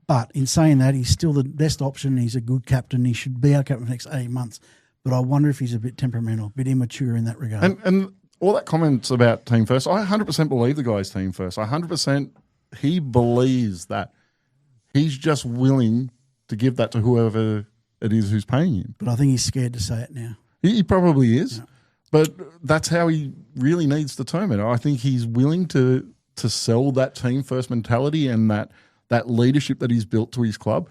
[SPEAKER 3] But in saying that, he's still the best option. He's a good captain. He should be our captain for the next 8 months. But I wonder if he's a bit temperamental, a bit immature in that regard.
[SPEAKER 4] And all that comments about team first, I 100% believe the guy's team first. 100% he believes that. He's just willing to give that to whoever it is who's paying him.
[SPEAKER 3] But I think he's scared to say it now.
[SPEAKER 4] He probably is. Yeah. But that's how he really needs to term it. I think he's willing to sell that team first mentality and that leadership that he's built to his club.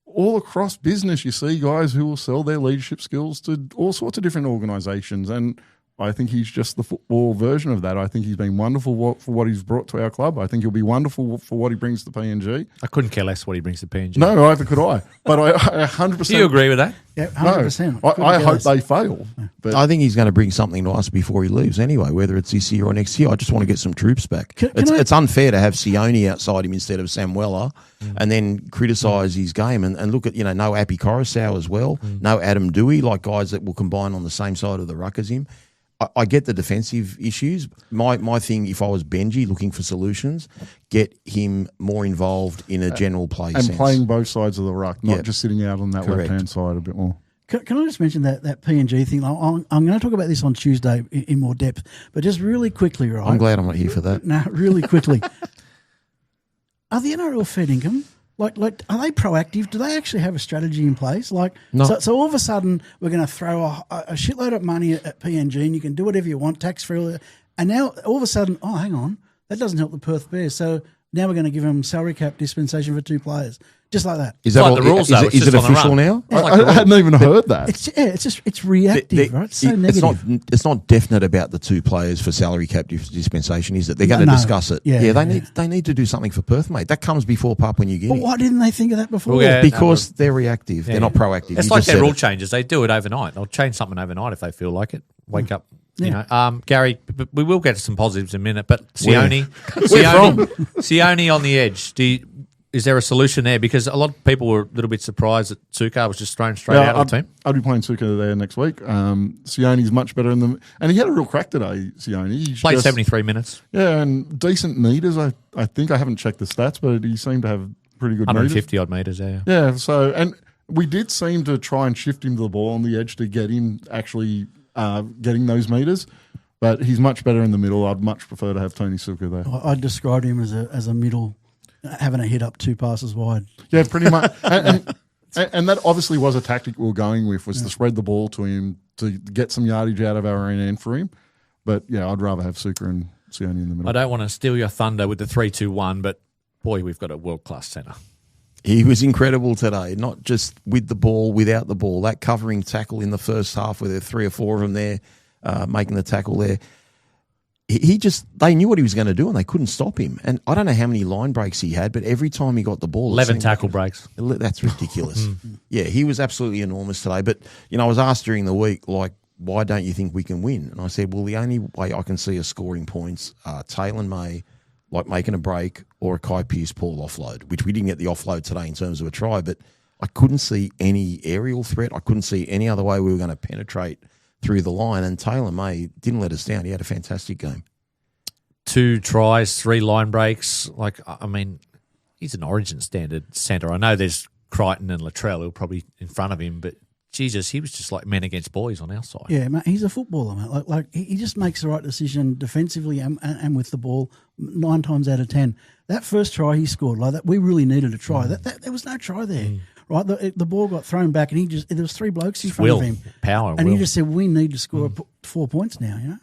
[SPEAKER 4] All across business, you see guys who will sell their leadership skills to all sorts of different organisations. And I think he's just the football version of that. I think he's been wonderful for what he's brought to our club. I think he'll be wonderful for what he brings to PNG.
[SPEAKER 1] I couldn't care less what he brings to PNG.
[SPEAKER 4] No, either could I. But I 100%.
[SPEAKER 1] Do you agree with that?
[SPEAKER 3] Yeah, 100%.
[SPEAKER 4] No, I hope they fail. But
[SPEAKER 2] I think he's going to bring something to us before he leaves anyway, whether it's this year or next year. I just want to get some troops back. It's unfair to have Sione outside him instead of Samuela and then criticise his game. And look at, no Appy Coruscant as well, no Adam Dewey, like guys that will combine on the same side of the ruck as him. I get the defensive issues. My thing, if I was Benji looking for solutions, get him more involved in a general play sense.
[SPEAKER 4] And playing both sides of the ruck, not just sitting out on that left-hand side a bit more.
[SPEAKER 3] Can I just mention that PNG thing? I'm going to talk about this on Tuesday in more depth, but just really quickly, right?
[SPEAKER 2] I'm glad I'm not here for that.
[SPEAKER 3] No, really quickly. Are the NRL fed income? Like, are they proactive? Do they actually have a strategy in place?
[SPEAKER 2] No.
[SPEAKER 3] So all of a sudden we're going to throw a shitload of money at PNG, and you can do whatever you want, tax free. And now all of a sudden, oh, hang on, that doesn't help the Perth Bears. So now we're going to give them salary cap dispensation for 2 players, just like that.
[SPEAKER 2] Is that
[SPEAKER 1] like the rules?
[SPEAKER 2] Is it official now?
[SPEAKER 4] I hadn't even heard that.
[SPEAKER 3] It's reactive, right? It's so negative.
[SPEAKER 2] It's not definite about the 2 players for salary cap dispensation, is it? They're going to discuss it. They need to do something for Perth, mate. That comes before Papua New Guinea.
[SPEAKER 3] But why didn't they think of that before?
[SPEAKER 2] Because they're reactive. They're not proactive.
[SPEAKER 1] It's like their rule changes. They do it overnight. They'll change something overnight if they feel like it. Wake up. Gary, we will get to some positives in a minute, but Sione on the edge. is there a solution there? Because a lot of people were a little bit surprised that Sukkar was just thrown straight out of the team.
[SPEAKER 4] I'd be playing Sukkar there next week. Sione's much better and he had a real crack today, Sione. He
[SPEAKER 1] Played 73 minutes.
[SPEAKER 4] Yeah, and decent meters. I think I haven't checked the stats, but he seemed to have pretty good
[SPEAKER 1] 150 odd meters there.
[SPEAKER 4] Yeah, so, and we did seem to try and shift him to the ball on the edge to get him actually getting those meters. But he's much better in the middle. I'd much prefer to have Tony Sukkar there.
[SPEAKER 3] I'd describe him as a middle, having a hit up 2 passes wide.
[SPEAKER 4] Yeah, pretty much. and that obviously was a tactic we were going with, was to spread the ball to him to get some yardage out of our own end for him. But, yeah, I'd rather have Sukkar and Sione in the middle.
[SPEAKER 1] I don't want to steal your thunder with the 3-2-1, but, boy, we've got a world-class centre.
[SPEAKER 2] He was incredible today, not just with the ball, without the ball. That covering tackle in the first half where there were 3 or 4 of them there making the tackle there. They knew what he was going to do and they couldn't stop him. And I don't know how many line breaks he had, but every time he got the ball...
[SPEAKER 1] 11 tackle breaks.
[SPEAKER 2] That's ridiculous. Yeah, he was absolutely enormous today. But, I was asked during the week, why don't you think we can win? And I said, well, the only way I can see us scoring points are Taylor May, making a break, or a Kai Pearce-Paul offload, which we didn't get the offload today in terms of a try, but I couldn't see any aerial threat. I couldn't see any other way we were going to penetrate through the line, and Taylor May didn't let us down. He had a fantastic game.
[SPEAKER 1] 2 tries, 3 line breaks. He's an Origin standard centre. I know there's Crichton and Latrell who are probably in front of him, but Jesus, he was just like men against boys on our side.
[SPEAKER 3] Yeah, mate, he's a footballer, mate. He just makes the right decision defensively and with the ball 9 times out of 10. That first try he scored, we really needed a try. There was no try there. Right, the ball got thrown back, and there was 3 blokes in front of him.
[SPEAKER 1] Power,
[SPEAKER 3] and he just said, "We need to score 4 points now."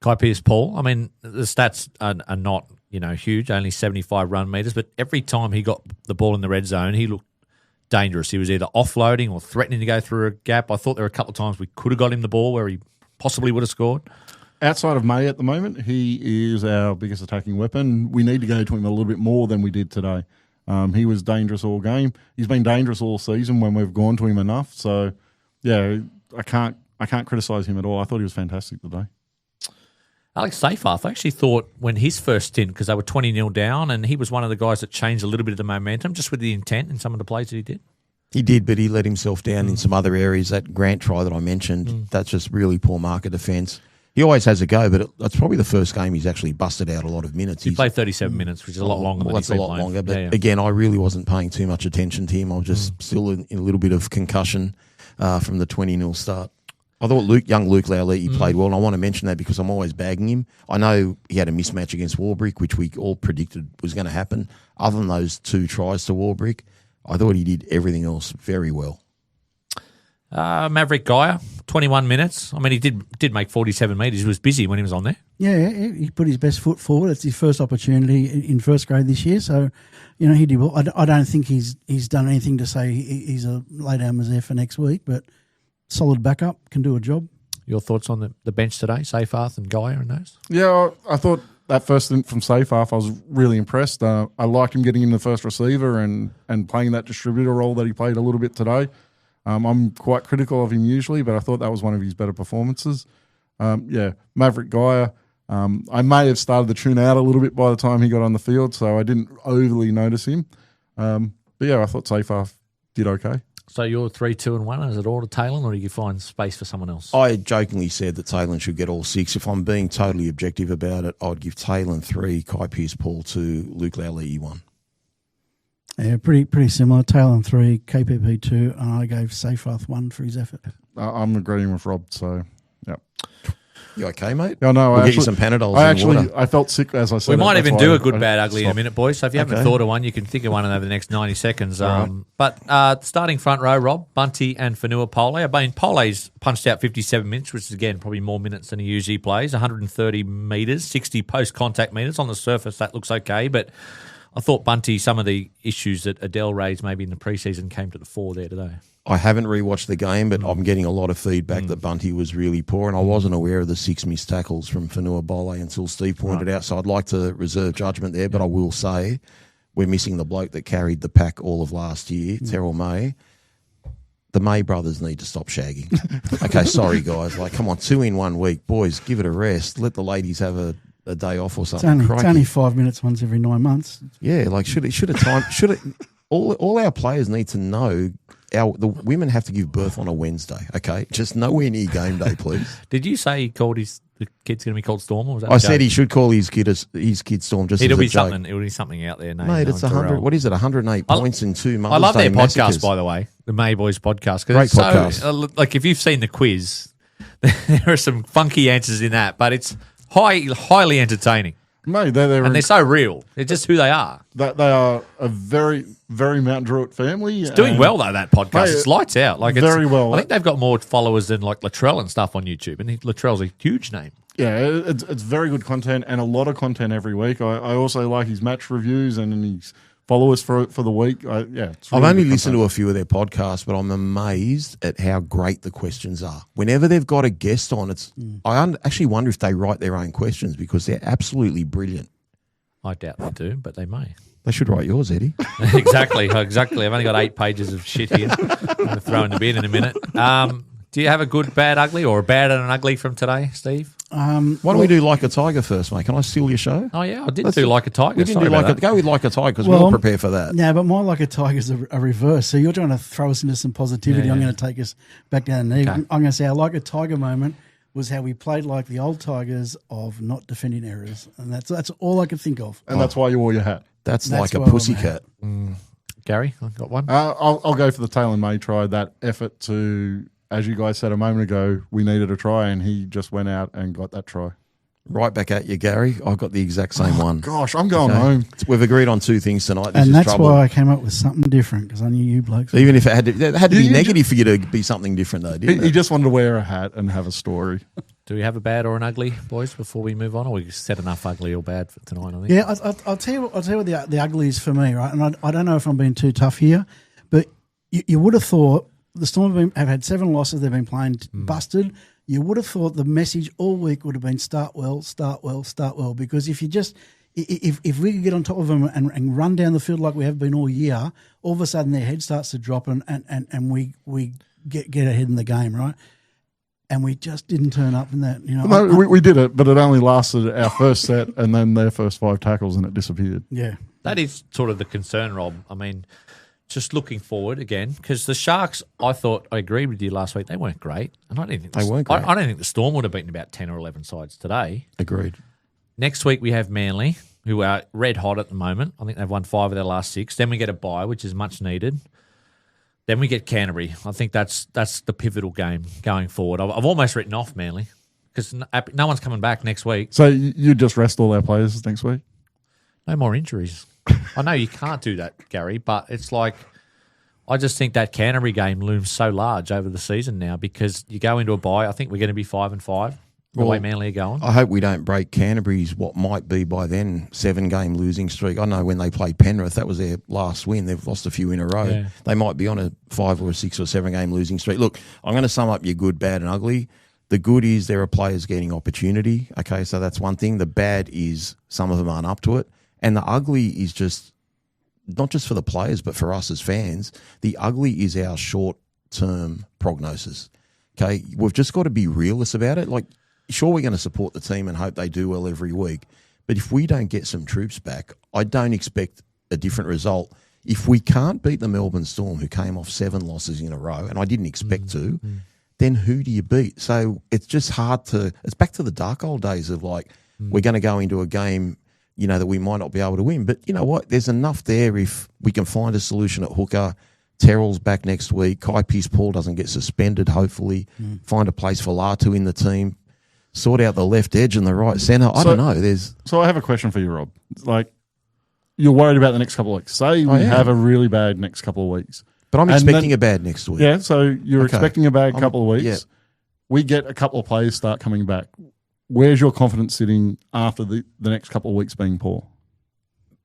[SPEAKER 1] Kai Pearce-Paul. The stats are not huge, only 75 run meters, but every time he got the ball in the red zone, he looked dangerous. He was either offloading or threatening to go through a gap. I thought there were a couple of times we could have got him the ball where he possibly would have scored.
[SPEAKER 4] Outside of May at the moment, he is our biggest attacking weapon. We need to go to him a little bit more than we did today. He was dangerous all game. He's been dangerous all season when we've gone to him enough. So, yeah, I can't criticise him at all. I thought he was fantastic today.
[SPEAKER 1] Alex Seyfarth, I actually thought when his first stint, because they were 20-0 down, and he was one of the guys that changed a little bit of the momentum just with the intent in some of the plays that he did.
[SPEAKER 2] He did, but he let himself down in some other areas. That Grant try that I mentioned, that's just really poor marker defence. He always has a go, but that's probably the first game he's actually busted out a lot of minutes.
[SPEAKER 1] He played 37 minutes, which is a lot longer than he's been playing.
[SPEAKER 2] Longer, but again, I really wasn't paying too much attention to him. I was just still in a little bit of concussion from the 20-0 start. I thought young Luke Lauliti played well, and I want to mention that because I'm always bagging him. I know he had a mismatch against Warbrick, which we all predicted was going to happen. Other than those 2 tries to Warbrick, I thought he did everything else very well.
[SPEAKER 1] Maverick Geyer, 21 minutes. He did make 47 metres. He was busy when he was on there.
[SPEAKER 3] Yeah, he put his best foot forward. It's his first opportunity in first grade this year, so he did well. I don't think he's done anything to say he's a lay down misère for next week, but solid backup, can do a job.
[SPEAKER 1] Your thoughts on the bench today, Seyfarth and Geyer and those?
[SPEAKER 4] Yeah, I thought that first stint from Seyfarth, I was really impressed. I liked him getting in the first receiver and playing that distributor role that he played a little bit today. I'm quite critical of him usually, but I thought that was one of his better performances. Maverick Geyer, I may have started the tune out a little bit by the time he got on the field, so I didn't overly notice him. I thought Seyfarth did okay.
[SPEAKER 1] So you're 3-2-1. Is it all to Taylor, or do you find space for someone else?
[SPEAKER 2] I jokingly said that Taylor should get all 6. If I'm being totally objective about it, I'd give Taylor 3, Kai Pearce-Paul 2, Luke Lauliti 1.
[SPEAKER 3] Yeah, pretty similar. Taylor 3, KPP 2, and I gave Seyfarth 1 for his effort.
[SPEAKER 4] I'm agreeing with Rob, so, yeah.
[SPEAKER 2] You okay, mate?
[SPEAKER 4] No,
[SPEAKER 2] we'll get you some Panadols and water.
[SPEAKER 4] I felt sick as I said.
[SPEAKER 1] We might even do a good, bad, ugly in a minute, boys. So if you haven't
[SPEAKER 2] Okay.
[SPEAKER 1] thought of one, you can think of one over the next 90 seconds.
[SPEAKER 4] Right.
[SPEAKER 1] But starting front row, Rob, Bunty and Fanua Pole. Pole's punched out 57 minutes, which is, again, probably more minutes than he usually plays. 130 metres, 60 post-contact metres. On the surface, that looks okay. But I thought Bunty, some of the issues that Adel raised maybe in the preseason came to the fore there today.
[SPEAKER 2] I haven't rewatched the game, but I'm getting a lot of feedback that Bunty was really poor, and I wasn't aware of the 6 missed tackles from Fanua Pole until Steve pointed out, so I'd like to reserve judgment there, but I will say we're missing the bloke that carried the pack all of last year, Terrell May. The May brothers need to stop shagging. Okay, sorry, guys. Come on, 2 in 1 week. Boys, give it a rest. Let the ladies have a a day off or
[SPEAKER 3] It's
[SPEAKER 2] something.
[SPEAKER 3] only, 5 minutes once every 9 months.
[SPEAKER 2] Yeah, like should it time should it all our players need to know the women have to give birth on a Wednesday, okay? Just nowhere near game day, please.
[SPEAKER 1] Did you say he called the kid's going to be called Storm? Or was that
[SPEAKER 2] I said he should call his kid Storm just
[SPEAKER 1] It'll
[SPEAKER 2] as
[SPEAKER 1] be
[SPEAKER 2] a joke.
[SPEAKER 1] something. It'll be something out there,
[SPEAKER 2] Mate, it's 100. What is it? 108 points in 2 months.
[SPEAKER 1] I love their podcast, by the way, the May Boys podcast.
[SPEAKER 2] Great podcast.
[SPEAKER 1] So, like if you've seen the quiz, there are some funky answers in that, but it's highly entertaining.
[SPEAKER 4] Mate,
[SPEAKER 1] and they're so real. They're just who they are.
[SPEAKER 4] They are a very, very Mount Druitt family.
[SPEAKER 1] It's doing well though. That podcast,
[SPEAKER 4] Mate,
[SPEAKER 1] it's lights out. Like
[SPEAKER 4] very well.
[SPEAKER 1] I think they've got more followers than like Latrell and stuff on YouTube, and Latrell's a huge name.
[SPEAKER 4] Yeah, it's very good content and a lot of content every week. I also like his match reviews and his followers for the week. It's really
[SPEAKER 2] I've only
[SPEAKER 4] good
[SPEAKER 2] listened
[SPEAKER 4] content.
[SPEAKER 2] to a few of their podcasts, but I'm amazed at how great the questions are. Whenever they've got a guest on, I actually wonder if they write their own questions because they're absolutely brilliant.
[SPEAKER 1] I doubt they do, but they may.
[SPEAKER 2] They should write yours, Eddie.
[SPEAKER 1] Exactly. I've only got 8 pages of shit here. I'm going to throw in the bin in a minute. Do you have a good, bad, ugly, or a bad and an ugly from today, Steve?
[SPEAKER 2] Why don't we do Like a Tiger first, mate? Can I steal your show?
[SPEAKER 1] Oh, yeah, I did do Like a Tiger.
[SPEAKER 2] We didn't
[SPEAKER 1] Sorry
[SPEAKER 2] do
[SPEAKER 1] about
[SPEAKER 2] like
[SPEAKER 1] that.
[SPEAKER 2] go with Like a Tiger because we'll prepare for that.
[SPEAKER 3] No, but my Like a Tiger's a reverse. So you're trying to throw us into some positivity.
[SPEAKER 1] Yeah,
[SPEAKER 3] I'm
[SPEAKER 1] yeah.
[SPEAKER 3] going to take us back down the knee.
[SPEAKER 1] Okay.
[SPEAKER 3] I'm going to say our Like a Tiger moment was how we played like the old Tigers of not defending errors. And that's all I could think of.
[SPEAKER 4] And that's why you wore your hat.
[SPEAKER 2] That's
[SPEAKER 3] That's
[SPEAKER 2] like a
[SPEAKER 3] why I'm
[SPEAKER 2] pussycat.
[SPEAKER 1] Gary, I got one.
[SPEAKER 4] I'll go for the Taylor May try. That effort to, as you guys said a moment ago, we needed a try, and he just went out and got that try.
[SPEAKER 2] Right back at you, Gary. I've got the exact same one.
[SPEAKER 4] Gosh, I'm going
[SPEAKER 2] Okay.
[SPEAKER 4] home.
[SPEAKER 2] We've agreed on 2 things tonight. This
[SPEAKER 3] And
[SPEAKER 2] is
[SPEAKER 3] that's
[SPEAKER 2] trouble.
[SPEAKER 3] why I came up with something different because I knew you blokes.
[SPEAKER 2] Even if it had to be
[SPEAKER 4] You
[SPEAKER 2] negative for you to be something different, though, didn't
[SPEAKER 4] He
[SPEAKER 2] it?
[SPEAKER 4] just wanted to wear a hat and have a story.
[SPEAKER 1] Do we have a bad or an ugly, boys, before we move on? Or we said enough ugly or bad for tonight, I think.
[SPEAKER 3] Yeah, I'll tell you what the ugly is for me, right? And I don't know if I'm being too tough here, but you would have thought the Storm have had 7 losses. They've been playing busted. You would have thought the message all week would have been start well, start well, start well. Because if you just if we could get on top of them and run down the field like we have been all year, all of a sudden their head starts to drop and we get ahead in the game, right? And we just didn't turn up in that. You know,
[SPEAKER 4] No, we did it, but it only lasted our first set and then their first 5 tackles, and it disappeared.
[SPEAKER 3] yeah.
[SPEAKER 1] That is sort of the concern, Rob. I mean, just looking forward again, because the Sharks, I agreed with you last week, they weren't great. And I didn't think
[SPEAKER 2] They weren't great.
[SPEAKER 1] I don't think the Storm would have beaten about 10 or 11 sides today.
[SPEAKER 2] Agreed.
[SPEAKER 1] Next week we have Manly, who are red hot at the moment. I think they've won 5 of their last 6. Then we get a bye, which is much needed. Then we get Canterbury. I think that's the pivotal game going forward. I've almost written off Manly because no one's coming back next week.
[SPEAKER 4] So you just rest all our players next week?
[SPEAKER 1] No more injuries. I know you can't do that, Gary, but it's like I just think that Canterbury game looms so large over the season now because you go into a bye. I think we're going to be 5-5 the way Manly are going.
[SPEAKER 2] I hope we don't break Canterbury's what might be by then 7-game losing streak. I know when they played Penrith, that was their last win. They've lost a few in a row.
[SPEAKER 1] Yeah.
[SPEAKER 2] They might be on a 5 or a 6 or 7-game losing streak. Look, I'm going to sum up your good, bad, and ugly. The good is there are players getting opportunity. Okay, so that's one thing. The bad is some of them aren't up to it. And the ugly is just not just for the players, but for us as fans. The ugly is our short-term prognosis. Okay, we've just got to be realists about it. Like, sure, we're going to support the team and hope they do well every week. But if we don't get some troops back, I don't expect a different result. If we can't beat the Melbourne Storm, who came off 7 losses in a row, and I didn't expect to, then who do you beat? So it's just hard to – it's back to the dark old days of like we're going to go into a game, you know, that we might not be able to win. But you know what? There's enough there if we can find a solution at hooker. Terrell's back next week. Kai Pearce-Paul doesn't get suspended, hopefully. Find a place for Latu in the team. Sort out the left edge and the right centre. I don't know.
[SPEAKER 4] So I have a question for you, Rob. Like, you're worried about the next couple of weeks. Say we have a really bad next couple of weeks.
[SPEAKER 2] But I'm
[SPEAKER 4] And
[SPEAKER 2] expecting
[SPEAKER 4] then-
[SPEAKER 2] a bad next week.
[SPEAKER 4] Yeah, so you're
[SPEAKER 2] Okay.
[SPEAKER 4] expecting a bad couple of weeks.
[SPEAKER 2] yeah.
[SPEAKER 4] We get a couple of players start coming back. Where's your confidence sitting after the next couple of weeks being poor?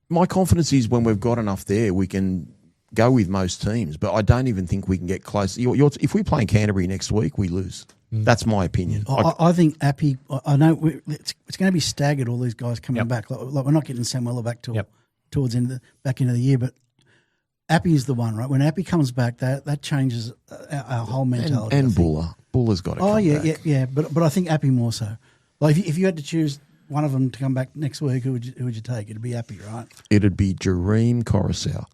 [SPEAKER 2] My confidence is when we've got enough there, we can go with most teams. But I don't even think we can get close. If we're playing Canterbury next week, we lose. That's my opinion.
[SPEAKER 3] I think Appy. I know it's going to be staggered. All these guys coming back. Like we're not getting Samuela back towards back into the year, but Appy is the one, right? When Appy comes back, that changes our whole mentality.
[SPEAKER 2] And Buller's got to come back.
[SPEAKER 3] Yeah. But I think Appy more so. Like if you had to choose one of them to come back next week, who would you take? It'd be Happy, right?
[SPEAKER 2] It'd be Jareem Coruscant.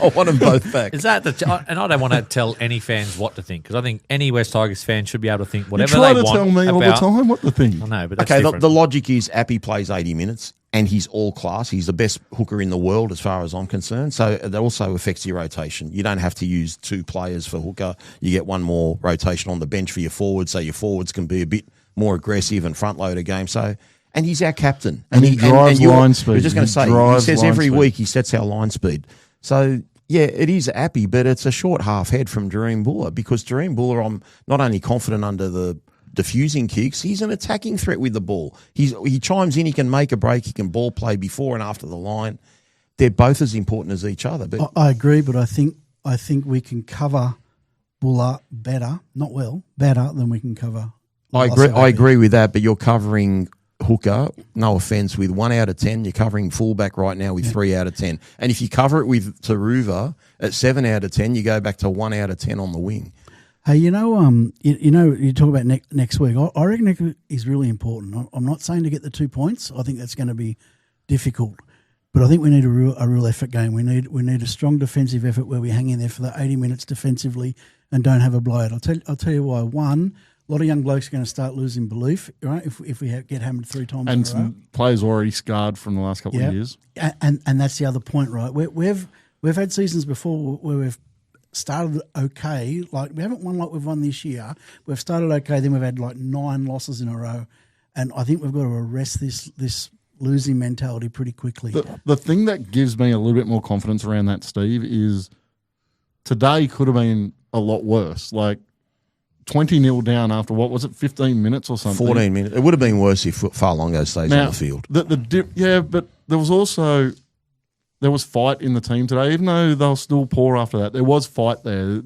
[SPEAKER 2] I want them both back.
[SPEAKER 1] Is that and I don't want to tell any fans what to think because I think any West Tigers fan should be able to think whatever
[SPEAKER 4] you
[SPEAKER 1] they
[SPEAKER 4] try to
[SPEAKER 1] want.
[SPEAKER 4] tell me all the time what to think.
[SPEAKER 1] I know, but that's
[SPEAKER 2] Okay,
[SPEAKER 1] different.
[SPEAKER 2] the logic is Appy plays 80 minutes and he's all class. He's the best hooker in the world as far as I'm concerned. So that also affects your rotation. You don't have to use 2 players for hooker. You get one more rotation on the bench for your forwards, so your forwards can be a bit more aggressive and front load a game. So, and he's our captain.
[SPEAKER 4] And he drives line speed.
[SPEAKER 2] You're just going to say, he
[SPEAKER 4] drives
[SPEAKER 2] says
[SPEAKER 4] line
[SPEAKER 2] every
[SPEAKER 4] speed.
[SPEAKER 2] week he sets our line speed. So, yeah, it is Appy, but it's a short half head from Jareem Buller because Jareem Buller, I'm not only confident under the diffusing kicks, he's an attacking threat with the ball. He chimes in, he can make a break, he can ball play before and after the line. They're both as important as each other. But
[SPEAKER 3] I agree, but I think we can cover Buller better, not well, better than we can cover.
[SPEAKER 2] I agree with that, but you're covering hooker, no offence, with 1 out of 10. You're covering fullback right now with 3 out of 10. And if you cover it with Taruva at 7 out of 10, you go back to 1 out of 10 on the wing.
[SPEAKER 3] Hey, you talk about next week. I reckon it is really important. I'm not saying to get the 2 points. I think that's going to be difficult, but I think we need a real effort game. We need a strong defensive effort where we hang in there for the 80 minutes defensively and don't have a blowout. I'll tell you why. One, a lot of young blokes are going to start losing belief, right? If we get hammered 3 times
[SPEAKER 4] And
[SPEAKER 3] in a row.
[SPEAKER 4] some players already scarred from the last couple of years.
[SPEAKER 3] And that's the other point, right? We've had seasons before where we've started okay. Like we haven't won like we've won this year. We've started okay, then we've had like 9 losses in a row, and I think we've got to arrest this losing mentality pretty quickly.
[SPEAKER 4] The thing that gives me a little bit more confidence around that, Steve, is today could have been a lot worse. Like 20-0 down after, what was it, 15 minutes or something?
[SPEAKER 2] 14 minutes. It would have been worse if Farlongo stays on the field.
[SPEAKER 4] But there was fight in the team today, even though they were still poor after that. There was fight there.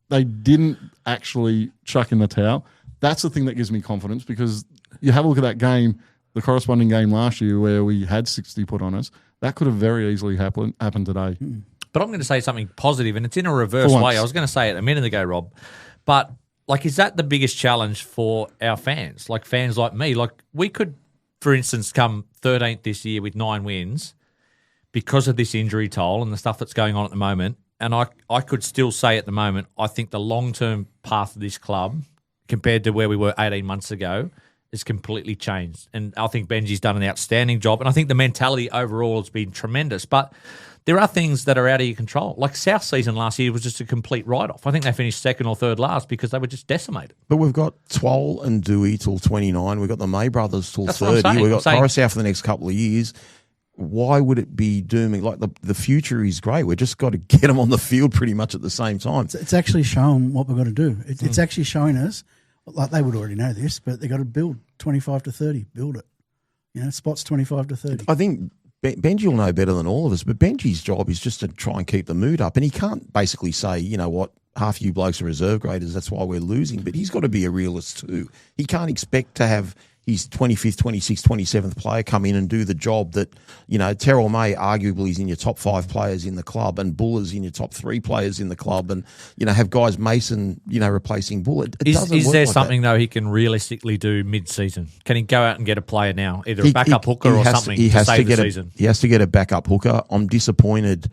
[SPEAKER 4] They didn't actually chuck in the towel. That's the thing that gives me confidence because you have a look at that game, the corresponding game last year where we had 60 put on us. That could have very easily happened today.
[SPEAKER 1] But I'm going to say something positive, and it's in a reverse
[SPEAKER 4] For
[SPEAKER 1] way.
[SPEAKER 4] once.
[SPEAKER 1] I was going to say it a minute ago, Rob. But, is that the biggest challenge for our fans? Like, fans like me. Like, we could, for instance, come 13th this year with 9 wins because of this injury toll and the stuff that's going on at the moment. And I could still say at the moment, I think the long-term path of this club compared to where we were 18 months ago has completely changed. And I think Benji's done an outstanding job. And I think the mentality overall has been tremendous. But there are things that are out of your control. Like South season last year was just a complete write-off. I think they finished second or third last because they were just decimated.
[SPEAKER 2] But we've got Twal and Dewey till 29. We've got the May brothers till
[SPEAKER 1] That's what I'm
[SPEAKER 2] 30.
[SPEAKER 1] saying.
[SPEAKER 2] We've got
[SPEAKER 1] I'm saying-
[SPEAKER 2] Coruscant for the next couple of years. Why would it be dooming? Like the future is great. We've just got to get them on the field pretty much at the same time.
[SPEAKER 3] It's actually shown what we've got to do. It's actually showing us, like they would already know this, but they've got to build 25 to 30. Build it. Spots 25 to 30.
[SPEAKER 2] I think Benji will know better than all of us, but Benji's job is just to try and keep the mood up. And he can't basically say, you know what, half you blokes are reserve graders, that's why we're losing. But he's got to be a realist too. He can't expect to have his 25th, 26th, 27th player come in and do the job that, Terrell May arguably is in your top 5 players in the club and Buller's in your top 3 players in the club and, have guys Mason, replacing Buller.
[SPEAKER 1] Is there something, though, he can realistically do mid-season? Can he go out and get a player now, either a backup hooker or something to save the season?
[SPEAKER 2] He has to get a backup hooker. I'm disappointed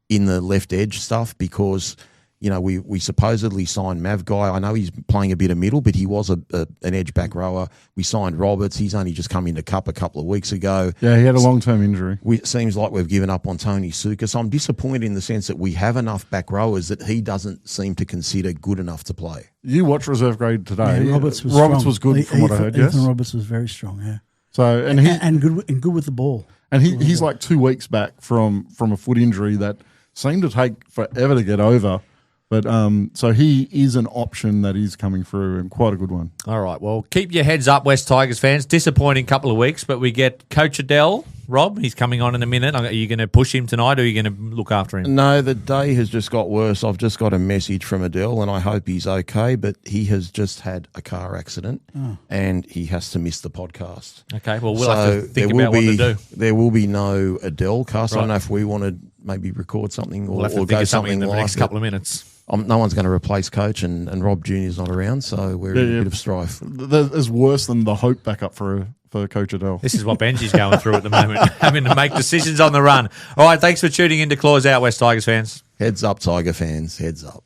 [SPEAKER 2] in the left edge stuff because we supposedly signed Mav Guy. I know he's playing a bit of middle, but he was an edge back rower. We signed Roberts. He's only just come into Cup a couple of weeks ago.
[SPEAKER 4] Yeah, he had a long-term injury.
[SPEAKER 2] It seems like we've given up on Tony Suka. So I'm disappointed in the sense that we have enough back rowers that he doesn't seem to consider good enough to play.
[SPEAKER 4] You watched reserve grade today.
[SPEAKER 3] Yeah, Roberts was
[SPEAKER 4] good from what I heard, yes?
[SPEAKER 3] Ethan Roberts was very strong, yeah.
[SPEAKER 4] So
[SPEAKER 3] and good with the ball.
[SPEAKER 4] And he's like 2 weeks back from a foot injury that seemed to take forever to get over. But so he is an option that is coming through and quite a good one.
[SPEAKER 1] All right, well, keep your heads up, West Tigers fans. Disappointing couple of weeks, but we get Coach Adel. Rob, he's coming on in a minute. Are you going to push him tonight or are you going to look after him?
[SPEAKER 2] No, the day has just got worse. I've just got a message from Adel and I hope he's okay, but he has just had a car accident and he has to miss the podcast.
[SPEAKER 1] Okay, well, we'll have to think about what to do.
[SPEAKER 2] There will be no Adel cast.
[SPEAKER 1] Right.
[SPEAKER 2] I don't know if we want to maybe record something or
[SPEAKER 1] We'll have to
[SPEAKER 2] go
[SPEAKER 1] think of something in the
[SPEAKER 2] like
[SPEAKER 1] next couple of minutes.
[SPEAKER 2] no one's going to replace coach, and Rob Junior's not around, so we're in a bit of strife.
[SPEAKER 4] There's worse than the hope backup for Coach Adel.
[SPEAKER 1] This is what Benji's going through at the moment, having to make decisions on the run. All right, thanks for tuning in to close out, West Tigers fans.
[SPEAKER 2] Heads up, Tiger fans. Heads up.